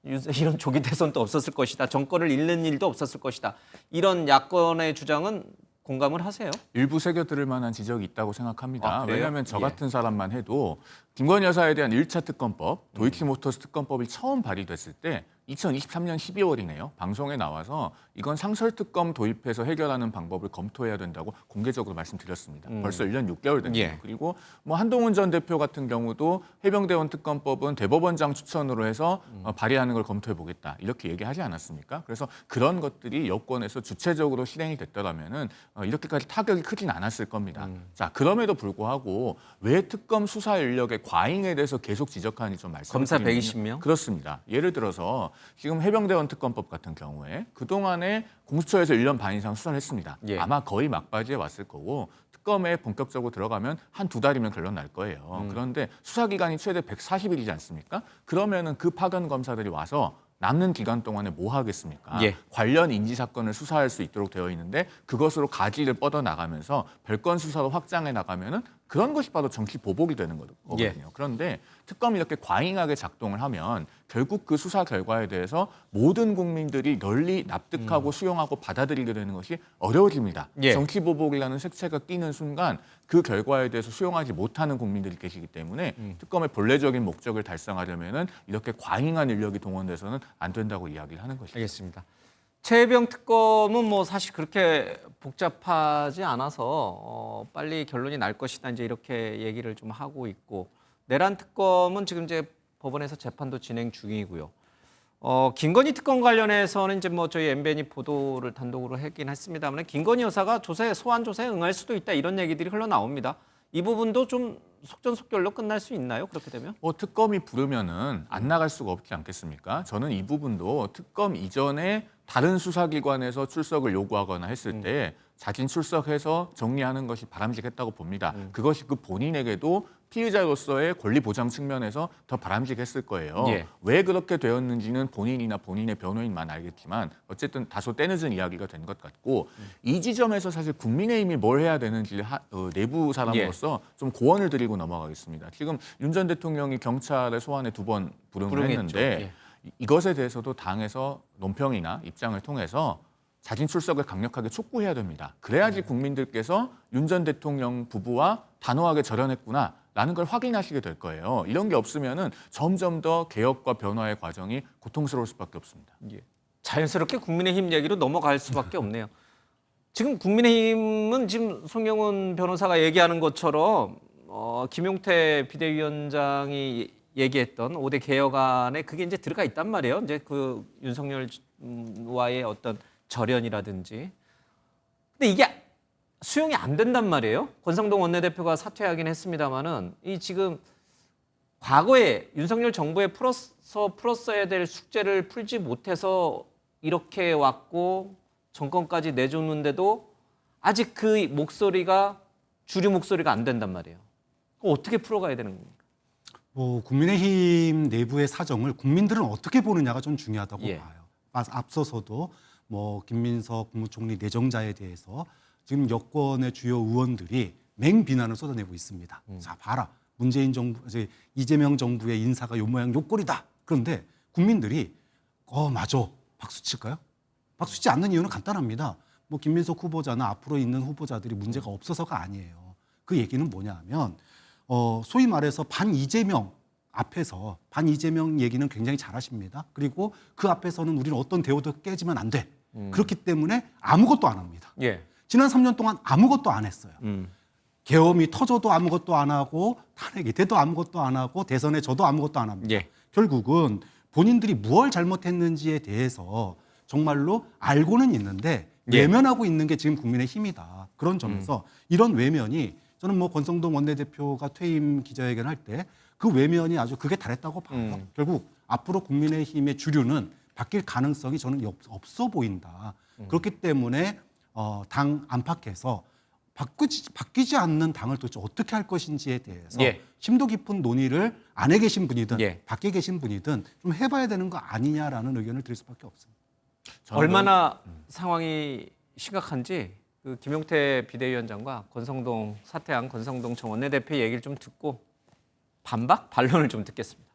이런 조기 대선도 없었을 것이다. 정권을 잃는 일도 없었을 것이다. 이런 야권의 주장은 공감을 하세요? 일부 새겨들을 만한 지적이 있다고 생각합니다. 아, 그래요? 왜냐하면 저 같은 사람만 해도 김건희 여사에 대한 1차 특검법, 도이치모터스 특검법이 처음 발의됐을 때 2023년 12월이네요. 방송에 나와서 이건 상설특검 도입해서 해결하는 방법을 검토해야 된다고 공개적으로 말씀드렸습니다. 벌써 1년 6개월 됐네요. 그리고 뭐 한동훈 전 대표 같은 경우도 해병대원 특검법은 대법원장 추천으로 해서 발의하는 걸 검토해보겠다. 이렇게 얘기하지 않았습니까? 그래서 그런 것들이 여권에서 주체적으로 실행이 됐더라면은 이렇게까지 타격이 크진 않았을 겁니다. 자, 그럼에도 불구하고 왜 특검 수사 인력의 과잉에 대해서 계속 지적하는지 좀 말씀드리면요. 검사 120명? 그렇습니다. 예를 들어서 지금 해병대원 특검법 같은 경우에 그동안에 공수처에서 1년 반 이상 수사를 했습니다. 아마 거의 막바지에 왔을 거고 특검에 본격적으로 들어가면 한 2달이면 결론 날 거예요. 그런데 수사 기간이 최대 140일이지 않습니까? 그러면은 그 파견 검사들이 와서 남는 기간 동안에 뭐 하겠습니까? 관련 인지 사건을 수사할 수 있도록 되어 있는데 그것으로 가지를 뻗어 나가면서 별건 수사로 확장해 나가면은 그런 것이 바로 정치 보복이 되는 거거든요. 그런데 특검이 이렇게 과잉하게 작동을 하면 결국 그 수사 결과에 대해서 모든 국민들이 널리 납득하고 수용하고 받아들이게 되는 것이 어려워집니다. 정치 보복이라는 색채가 끼는 순간 그 결과에 대해서 수용하지 못하는 국민들이 계시기 때문에 특검의 본래적인 목적을 달성하려면은 이렇게 과잉한 인력이 동원돼서는 안 된다고 이야기를 하는 것이죠. 알겠습니다. 최혜병 특검은 뭐 사실 그렇게 복잡하지 않아서 빨리 결론이 날 것이다 이제 이렇게 얘기를 좀 하고 있고 내란 특검은 지금 이제 법원에서 재판도 진행 중이고요. 김건희 특검 관련해서는 이제 뭐 저희 MBN이 보도를 단독으로 하긴 했습니다만 김건희 여사가 소환 조사에 응할 수도 있다 이런 얘기들이 흘러나옵니다. 이 부분도 좀 속전속결로 끝날 수 있나요? 그렇게 되면? 뭐 특검이 부르면은 안 나갈 수가 없지 않겠습니까? 저는 이 부분도 특검 이전에 다른 수사기관에서 출석을 요구하거나 했을 때 자진 출석해서 정리하는 것이 바람직했다고 봅니다. 그것이 그 본인에게도 피의자로서의 권리 보장 측면에서 더 바람직했을 거예요. 예. 왜 그렇게 되었는지는 본인이나 본인의 변호인만 알겠지만 어쨌든 다소 때늦은 이야기가 된 것 같고 이 지점에서 사실 국민의힘이 뭘 해야 되는지 내부 사람으로서 좀 고언을 드리고 넘어가겠습니다. 지금 윤 전 대통령이 경찰의 소환에 2번 불응을 했는데 이것에 대해서도 당에서 논평이나 입장을 통해서 자진 출석을 강력하게 촉구해야 됩니다. 그래야지 국민들께서 윤 전 대통령 부부와 단호하게 절연했구나라는 걸 확인하시게 될 거예요. 이런 게 없으면은 점점 더 개혁과 변화의 과정이 고통스러울 수밖에 없습니다. 예. 자연스럽게 국민의힘 얘기로 넘어갈 수밖에 없네요. 지금 국민의힘은 지금 송영훈 변호사가 얘기하는 것처럼 김용태 비대위원장이 얘기했던 5대 개혁안에 그게 이제 들어가 있단 말이에요. 이제 그 윤석열와의 어떤 절연이라든지. 근데 이게 수용이 안 된단 말이에요. 권성동 원내대표가 사퇴하긴 했습니다만은 이 지금 과거에 윤석열 정부에 풀었어야 될 숙제를 풀지 못해서 이렇게 왔고 정권까지 내줬는데도 아직 그 목소리가 주류 목소리가 안 된단 말이에요. 어떻게 풀어가야 되는 겁니까? 국민의힘 내부의 사정을 국민들은 어떻게 보느냐가 좀 중요하다고 예. 봐요. 앞서서도 김민석 국무총리 내정자에 대해서 지금 여권의 주요 의원들이 맹비난을 쏟아내고 있습니다. 자, 봐라. 문재인 정부, 이재명 정부의 인사가 요 모양 요 꼴이다. 그런데 국민들이 맞아. 박수 칠까요? 박수 치지 않는 이유는 간단합니다. 김민석 후보자나 앞으로 있는 후보자들이 문제가 없어서가 아니에요. 그 얘기는 뭐냐 하면 소위 말해서 반 이재명 앞에서 반 이재명 얘기는 굉장히 잘하십니다. 그리고 그 앞에서는 우리는 어떤 대우도 깨지면 안 돼. 그렇기 때문에 아무것도 안 합니다. 예. 지난 3년 동안 아무것도 안 했어요. 계엄이 터져도 아무것도 안 하고 탄핵이 돼도 아무것도 안 하고 대선에 져도 아무것도 안 합니다. 예. 결국은 본인들이 무엇을 잘못했는지에 대해서 정말로 알고는 있는데 외면하고 있는 게 지금 국민의힘이다. 그런 점에서 이런 외면이 저는 권성동 원내대표가 퇴임 기자회견 할 때 그 외면이 아주 그게 달했다고 봐요. 결국 앞으로 국민의힘의 주류는 바뀔 가능성이 저는 없어 보인다. 그렇기 때문에 당 안팎에서 바뀌지 않는 당을 도대체 어떻게 할 것인지에 대해서 심도 깊은 논의를 안에 계신 분이든 밖에 계신 분이든 좀 해봐야 되는 거 아니냐라는 의견을 드릴 수밖에 없습니다. 얼마나 상황이 심각한지 그 김용태 비대위원장과 권성동 사퇴한 권성동 전 원내대표 얘기를 좀 듣고 반론을 좀 듣겠습니다.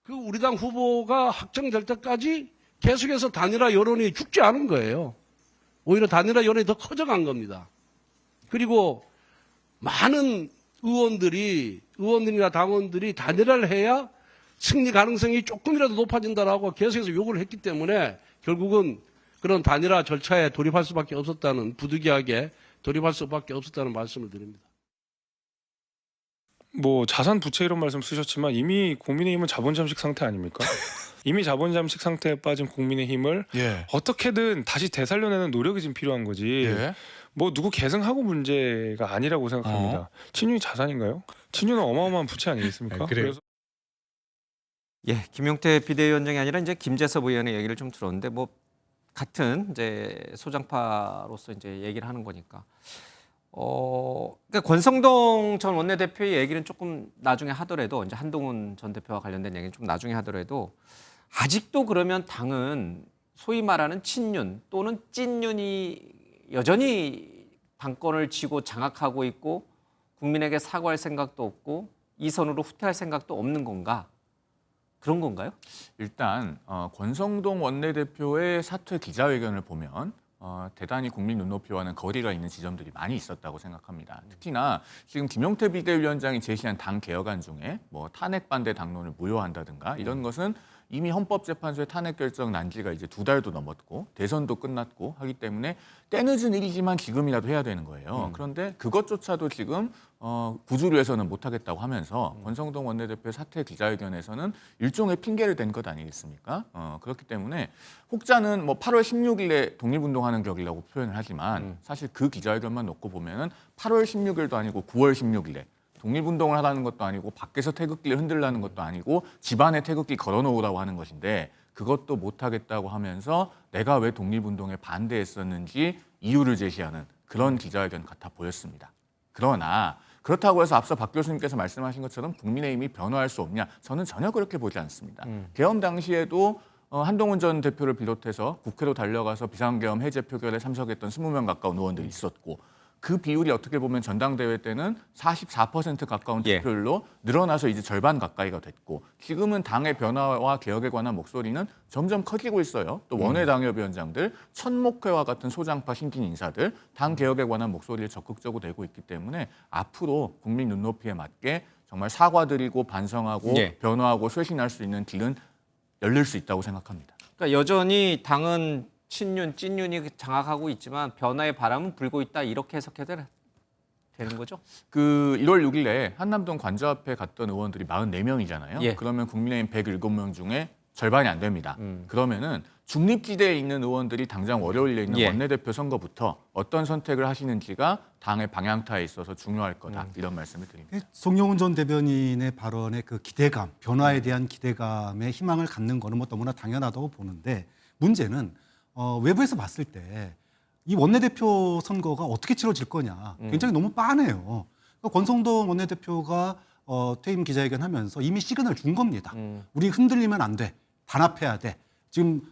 우리 당 후보가 확정될 때까지 계속해서 단일화 여론이 죽지 않은 거예요. 오히려 단일화 여론이 더 커져간 겁니다. 그리고 많은 의원들이나 당원들이 단일화를 해야 승리 가능성이 조금이라도 높아진다라고 계속해서 요구를 했기 때문에 결국은 그런 단일화 절차에 돌입할 수밖에 없었다는, 부득이하게 돌입할 수밖에 없었다는 말씀을 드립니다. 자산 부채 이런 말씀 쓰셨지만 이미 국민의힘은 자본 잠식 상태 아닙니까? 이미 자본 잠식 상태에 빠진 국민의힘을 어떻게든 다시 되살려내는 노력이 지금 필요한 거지. 누구 계승하고 문제가 아니라고 생각합니다. 친윤이 자산인가요? 친윤은 어마어마한 부채 아니겠습니까? 그래서 김용태 비대위원장이 아니라 이제 김재섭 의원의 얘기를 좀 들었는데 같은 이제 소장파로서 이제 얘기를 하는 거니까. 그러니까 권성동 전 원내대표의 얘기는 조금 나중에 하더라도 이제 한동훈 전 대표와 관련된 얘기는 좀 나중에 하더라도 아직도 그러면 당은 소위 말하는 친윤 또는 찐윤이 여전히 당권을 쥐고 장악하고 있고 국민에게 사과할 생각도 없고 이 선으로 후퇴할 생각도 없는 건가? 그런 건가요? 일단 권성동 원내대표의 사퇴 기자회견을 보면 대단히 국민 눈높이와는 거리가 있는 지점들이 많이 있었다고 생각합니다. 특히나 지금 김용태 비대위원장이 제시한 당 개혁안 중에 탄핵 반대 당론을 무효한다든가 이런 것은 이미 헌법재판소의 탄핵 결정 난 지가 이제 2달도 넘었고 대선도 끝났고 하기 때문에 때늦은 일이지만 지금이라도 해야 되는 거예요. 그런데 그것조차도 지금 구주를 위해서는 못하겠다고 하면서 권성동 원내대표의 사퇴 기자회견에서는 일종의 핑계를 댄 것 아니겠습니까? 그렇기 때문에 혹자는 뭐 8월 16일에 독립운동하는 격이라고 표현을 하지만 사실 그 기자회견만 놓고 보면은 8월 16일도 아니고 9월 16일에 독립운동을 하라는 것도 아니고 밖에서 태극기를 흔들라는 것도 아니고 집안에 태극기 걸어놓으라고 하는 것인데 그것도 못하겠다고 하면서 내가 왜 독립운동에 반대했었는지 이유를 제시하는 그런 기자회견 같아 보였습니다. 그러나 그렇다고 해서 앞서 박 교수님께서 말씀하신 것처럼 국민의힘이 변화할 수 없냐? 저는 전혀 그렇게 보지 않습니다. 계엄 당시에도 한동훈 전 대표를 비롯해서 국회로 달려가서 비상계엄 해제 표결에 참석했던 20명 가까운 의원들이 있었고 그 비율이 어떻게 보면 전당대회 때는 44% 가까운 득표율로 늘어나서 이제 절반 가까이가 됐고 지금은 당의 변화와 개혁에 관한 목소리는 점점 커지고 있어요. 또 원외 당협위원장들, 천목회와 같은 소장파 신진 인사들 당 개혁에 관한 목소리를 적극적으로 내고 있기 때문에 앞으로 국민 눈높이에 맞게 정말 사과드리고 반성하고 변화하고 쇄신할 수 있는 길은 열릴 수 있다고 생각합니다. 그러니까 여전히 당은 친윤, 찐윤이 장악하고 있지만 변화의 바람은 불고 있다 이렇게 해석해야 되는 거죠? 그 1월 6일에 한남동 관저 앞에 갔던 의원들이 44명이잖아요. 그러면 국민의힘 107명 중에 절반이 안 됩니다. 그러면은 중립지대에 있는 의원들이 당장 월요일에 있는 원내대표 선거부터 어떤 선택을 하시는지가 당의 방향타에 있어서 중요할 거다. 이런 말씀을 드립니다. 송영훈 전 대변인의 발언의 그 기대감, 변화에 대한 기대감에 희망을 갖는 거는 뭐 너무나 당연하다고 보는데 문제는 외부에서 봤을 때 이 원내대표 선거가 어떻게 치러질 거냐 굉장히 너무 빤해요. 그러니까 권성동 원내대표가 퇴임 기자회견 하면서 이미 시그널 준 겁니다. 우리 흔들리면 안 돼. 단합해야 돼. 지금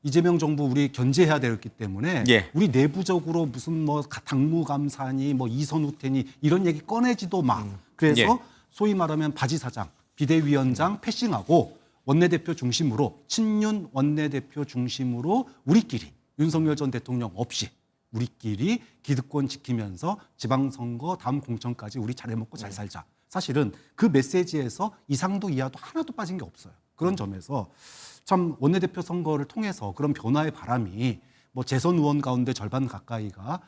이재명 정부 우리 견제해야 되기 때문에 우리 내부적으로 무슨 뭐 당무감사니 뭐 이선후퇴니 이런 얘기 꺼내지도 마. 그래서 소위 말하면 바지사장, 비대위원장 패싱하고 원내대표 중심으로 친윤 원내대표 중심으로 우리끼리 윤석열 전 대통령 없이 우리끼리 기득권 지키면서 지방선거 다음 공천까지 우리 잘해먹고 잘 살자. 사실은 그 메시지에서 이상도 이하도 하나도 빠진 게 없어요. 그런 점에서 참 원내대표 선거를 통해서 그런 변화의 바람이 뭐 재선 의원 가운데 절반 가까이가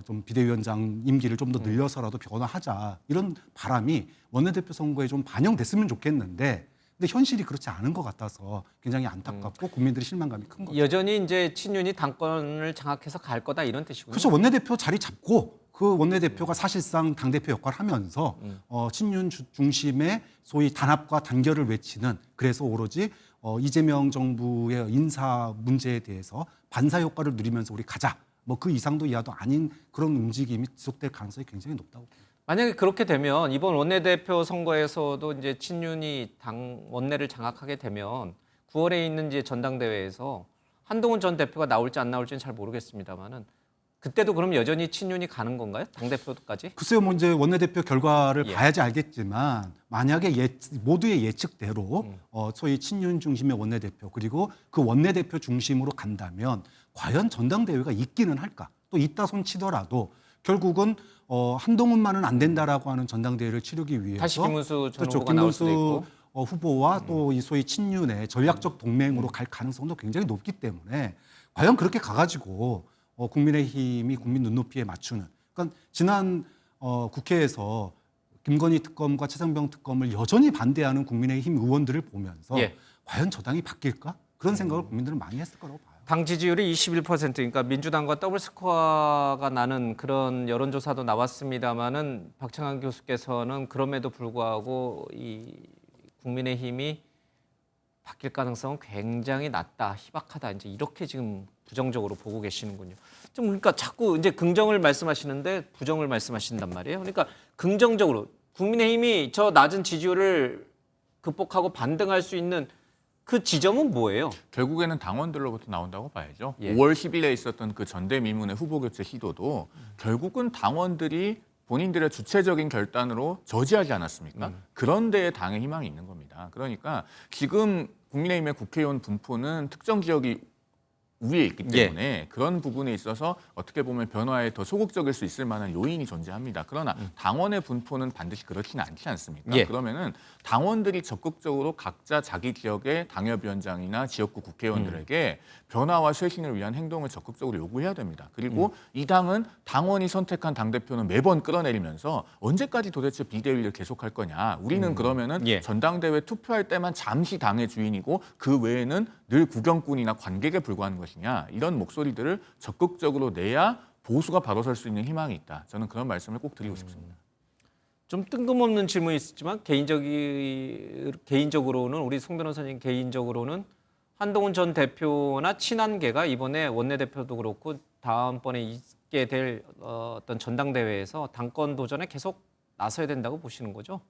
좀 비대위원장 임기를 좀 더 늘려서라도 변화하자 이런 바람이 원내대표 선거에 좀 반영됐으면 좋겠는데 근데 현실이 그렇지 않은 것 같아서 굉장히 안타깝고 국민들의 실망감이 큰 거죠. 여전히 이제 친윤이 당권을 장악해서 갈 거다 이런 뜻이군요. 그렇죠. 원내대표 자리 잡고 그 원내대표가 사실상 당대표 역할을 하면서 친윤 중심의 소위 단합과 단결을 외치는 그래서 오로지 이재명 정부의 인사 문제에 대해서 반사 효과를 누리면서 우리 가자. 뭐 그 이상도 이하도 아닌 그런 움직임이 지속될 가능성이 굉장히 높다고 봅니다. 만약에 그렇게 되면 이번 원내대표 선거에서도 이제 친윤이 당 원내를 장악하게 되면 9월에 있는 이제 전당대회에서 한동훈 전 대표가 나올지 안 나올지는 잘 모르겠습니다만은 그때도 그럼 여전히 친윤이 가는 건가요? 당대표까지? 글쎄요, 뭐 이제 원내대표 결과를 봐야지 알겠지만 만약에 모두의 예측대로 소위 친윤 중심의 원내대표 그리고 그 원내대표 중심으로 간다면 과연 전당대회가 있기는 할까? 또 있다 손 치더라도 결국은 한동훈만은 안 된다라고 하는 전당대회를 치르기 위해서 다시 김문수 전 그렇죠. 후보가 나올 수도 있고 후보와 또 이 소위 친윤의 전략적 동맹으로 갈 가능성도 굉장히 높기 때문에 과연 그렇게 가가지고 국민의힘이 국민 눈높이에 맞추는 그러니까 지난 국회에서 김건희 특검과 최상병 특검을 여전히 반대하는 국민의힘 의원들을 보면서 과연 저 당이 바뀔까? 그런 생각을 국민들은 많이 했을 거라고 봐요. 당 지지율이 21% 그러니까 민주당과 더블 스코어가 나는 그런 여론조사도 나왔습니다마는 박창한 교수께서는 그럼에도 불구하고 이 국민의힘이 바뀔 가능성은 굉장히 낮다, 희박하다 이제 이렇게 지금 부정적으로 보고 계시는군요. 좀 그러니까 자꾸 이제 긍정을 말씀하시는데 부정을 말씀하신단 말이에요. 그러니까 긍정적으로 국민의힘이 저 낮은 지지율을 극복하고 반등할 수 있는 그 지점은 뭐예요? 결국에는 당원들로부터 나온다고 봐야죠. 5월 10일에 있었던 그 전대미문의 후보 교체 시도도 결국은 당원들이 본인들의 주체적인 결단으로 저지하지 않았습니까? 그런 데에 당의 희망이 있는 겁니다. 그러니까 지금 국민의힘의 국회의원 분포는 특정 지역이 위에 있기 때문에 그런 부분에 있어서 어떻게 보면 변화에 더 소극적일 수 있을 만한 요인이 존재합니다. 그러나 당원의 분포는 반드시 그렇지는 않지 않습니까? 그러면은 당원들이 적극적으로 각자 자기 지역의 당협위원장이나 지역구 국회의원들에게 변화와 쇄신을 위한 행동을 적극적으로 요구해야 됩니다. 그리고 이 당은 당원이 선택한 당대표는 매번 끌어내리면서 언제까지 도대체 비대위를 계속할 거냐. 우리는 그러면은 전당대회 투표할 때만 잠시 당의 주인이고 그 외에는 늘 구경꾼이나 관객에 불과한 것이냐. 이런 목소리들을 적극적으로 내야 보수가 바로 설 수 있는 희망이 있다. 저는 그런 말씀을 꼭 드리고 싶습니다. 좀 뜬금없는 질문이 있었지만 개인적으로는 우리 송 변호사님 개인적으로는 한동훈 전 대표나 친한계가 이번에 원내대표도 그렇고 다음번에 있게 될 어떤 전당대회에서 당권 도전에 계속 나서야 된다고 보시는 거죠?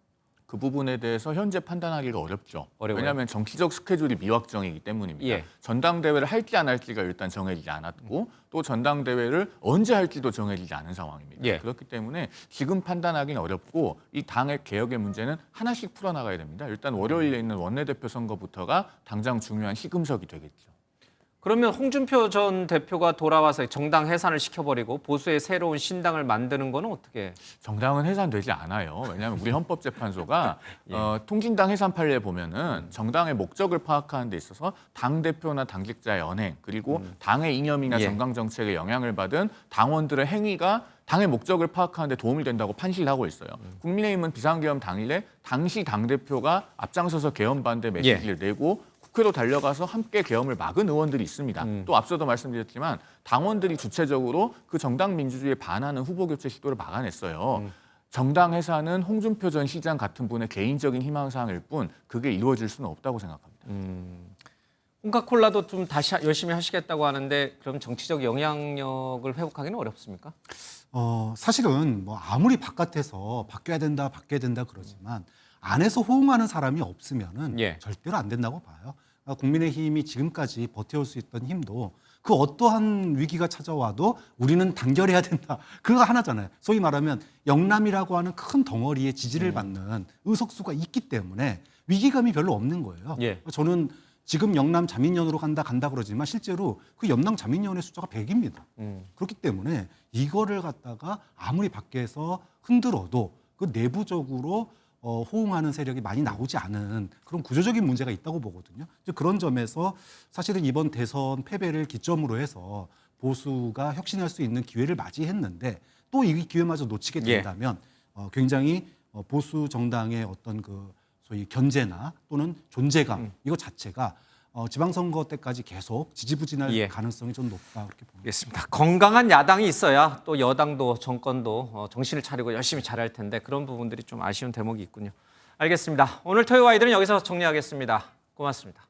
그 부분에 대해서 현재 판단하기가 어렵죠. 어려워요? 왜냐하면 정치적 스케줄이 미확정이기 때문입니다. 전당대회를 할지 안 할지가 일단 정해지지 않았고 또 전당대회를 언제 할지도 정해지지 않은 상황입니다. 그렇기 때문에 지금 판단하기는 어렵고 이 당의 개혁의 문제는 하나씩 풀어나가야 됩니다. 일단 월요일에 있는 원내대표 선거부터가 당장 중요한 시금석이 되겠죠. 그러면 홍준표 전 대표가 돌아와서 정당 해산을 시켜버리고 보수의 새로운 신당을 만드는 거는 어떻게? 정당은 해산되지 않아요. 왜냐하면 우리 헌법재판소가 통진당 해산 판례에 보면은 정당의 목적을 파악하는 데 있어서 당 대표나 당직자의 언행 그리고 당의 이념이나 정당 정책에 영향을 받은 당원들의 행위가 당의 목적을 파악하는 데 도움이 된다고 판시하고 있어요. 국민의힘은 비상계엄 당일에 당시 당대표가 앞장서서 계엄 반대 메시지를 내고 국회로 달려가서 함께 계엄을 막은 의원들이 있습니다. 또 앞서도 말씀드렸지만 당원들이 주체적으로 그 정당 민주주의에 반하는 후보 교체 시도를 막아냈어요. 정당 해산은 홍준표 전 시장 같은 분의 개인적인 희망사항일 뿐 그게 이루어질 수는 없다고 생각합니다. 홍카콜라도 좀 다시 열심히 하시겠다고 하는데 그럼 정치적 영향력을 회복하기는 어렵습니까? 사실은 뭐 아무리 바깥에서 바뀌어야 된다 그러지만 안에서 호응하는 사람이 없으면은 절대로 안 된다고 봐요. 국민의힘이 지금까지 버텨올 수 있던 힘도 그 어떠한 위기가 찾아와도 우리는 단결해야 된다. 그거 하나잖아요. 소위 말하면 영남이라고 하는 큰 덩어리의 지지를 받는 의석수가 있기 때문에 위기감이 별로 없는 거예요. 저는 지금 영남 자민련으로 간다 그러지만 실제로 그 영남 자민련의 숫자가 100입니다. 그렇기 때문에 이거를 갖다가 아무리 밖에서 흔들어도 그 내부적으로 호응하는 세력이 많이 나오지 않은 그런 구조적인 문제가 있다고 보거든요. 그런 점에서 사실은 이번 대선 패배를 기점으로 해서 보수가 혁신할 수 있는 기회를 맞이했는데 또 이 기회마저 놓치게 된다면 굉장히 보수 정당의 어떤 그 소위 견제나 또는 존재감 이거 자체가 지방선거 때까지 계속 지지부진할 가능성이 좀 높다 그렇게 봅니다. 알겠습니다. 건강한 야당이 있어야 또 여당도 정권도 정신을 차리고 열심히 잘할 텐데 그런 부분들이 좀 아쉬운 대목이 있군요. 알겠습니다. 오늘 토요 와이드는 여기서 정리하겠습니다. 고맙습니다.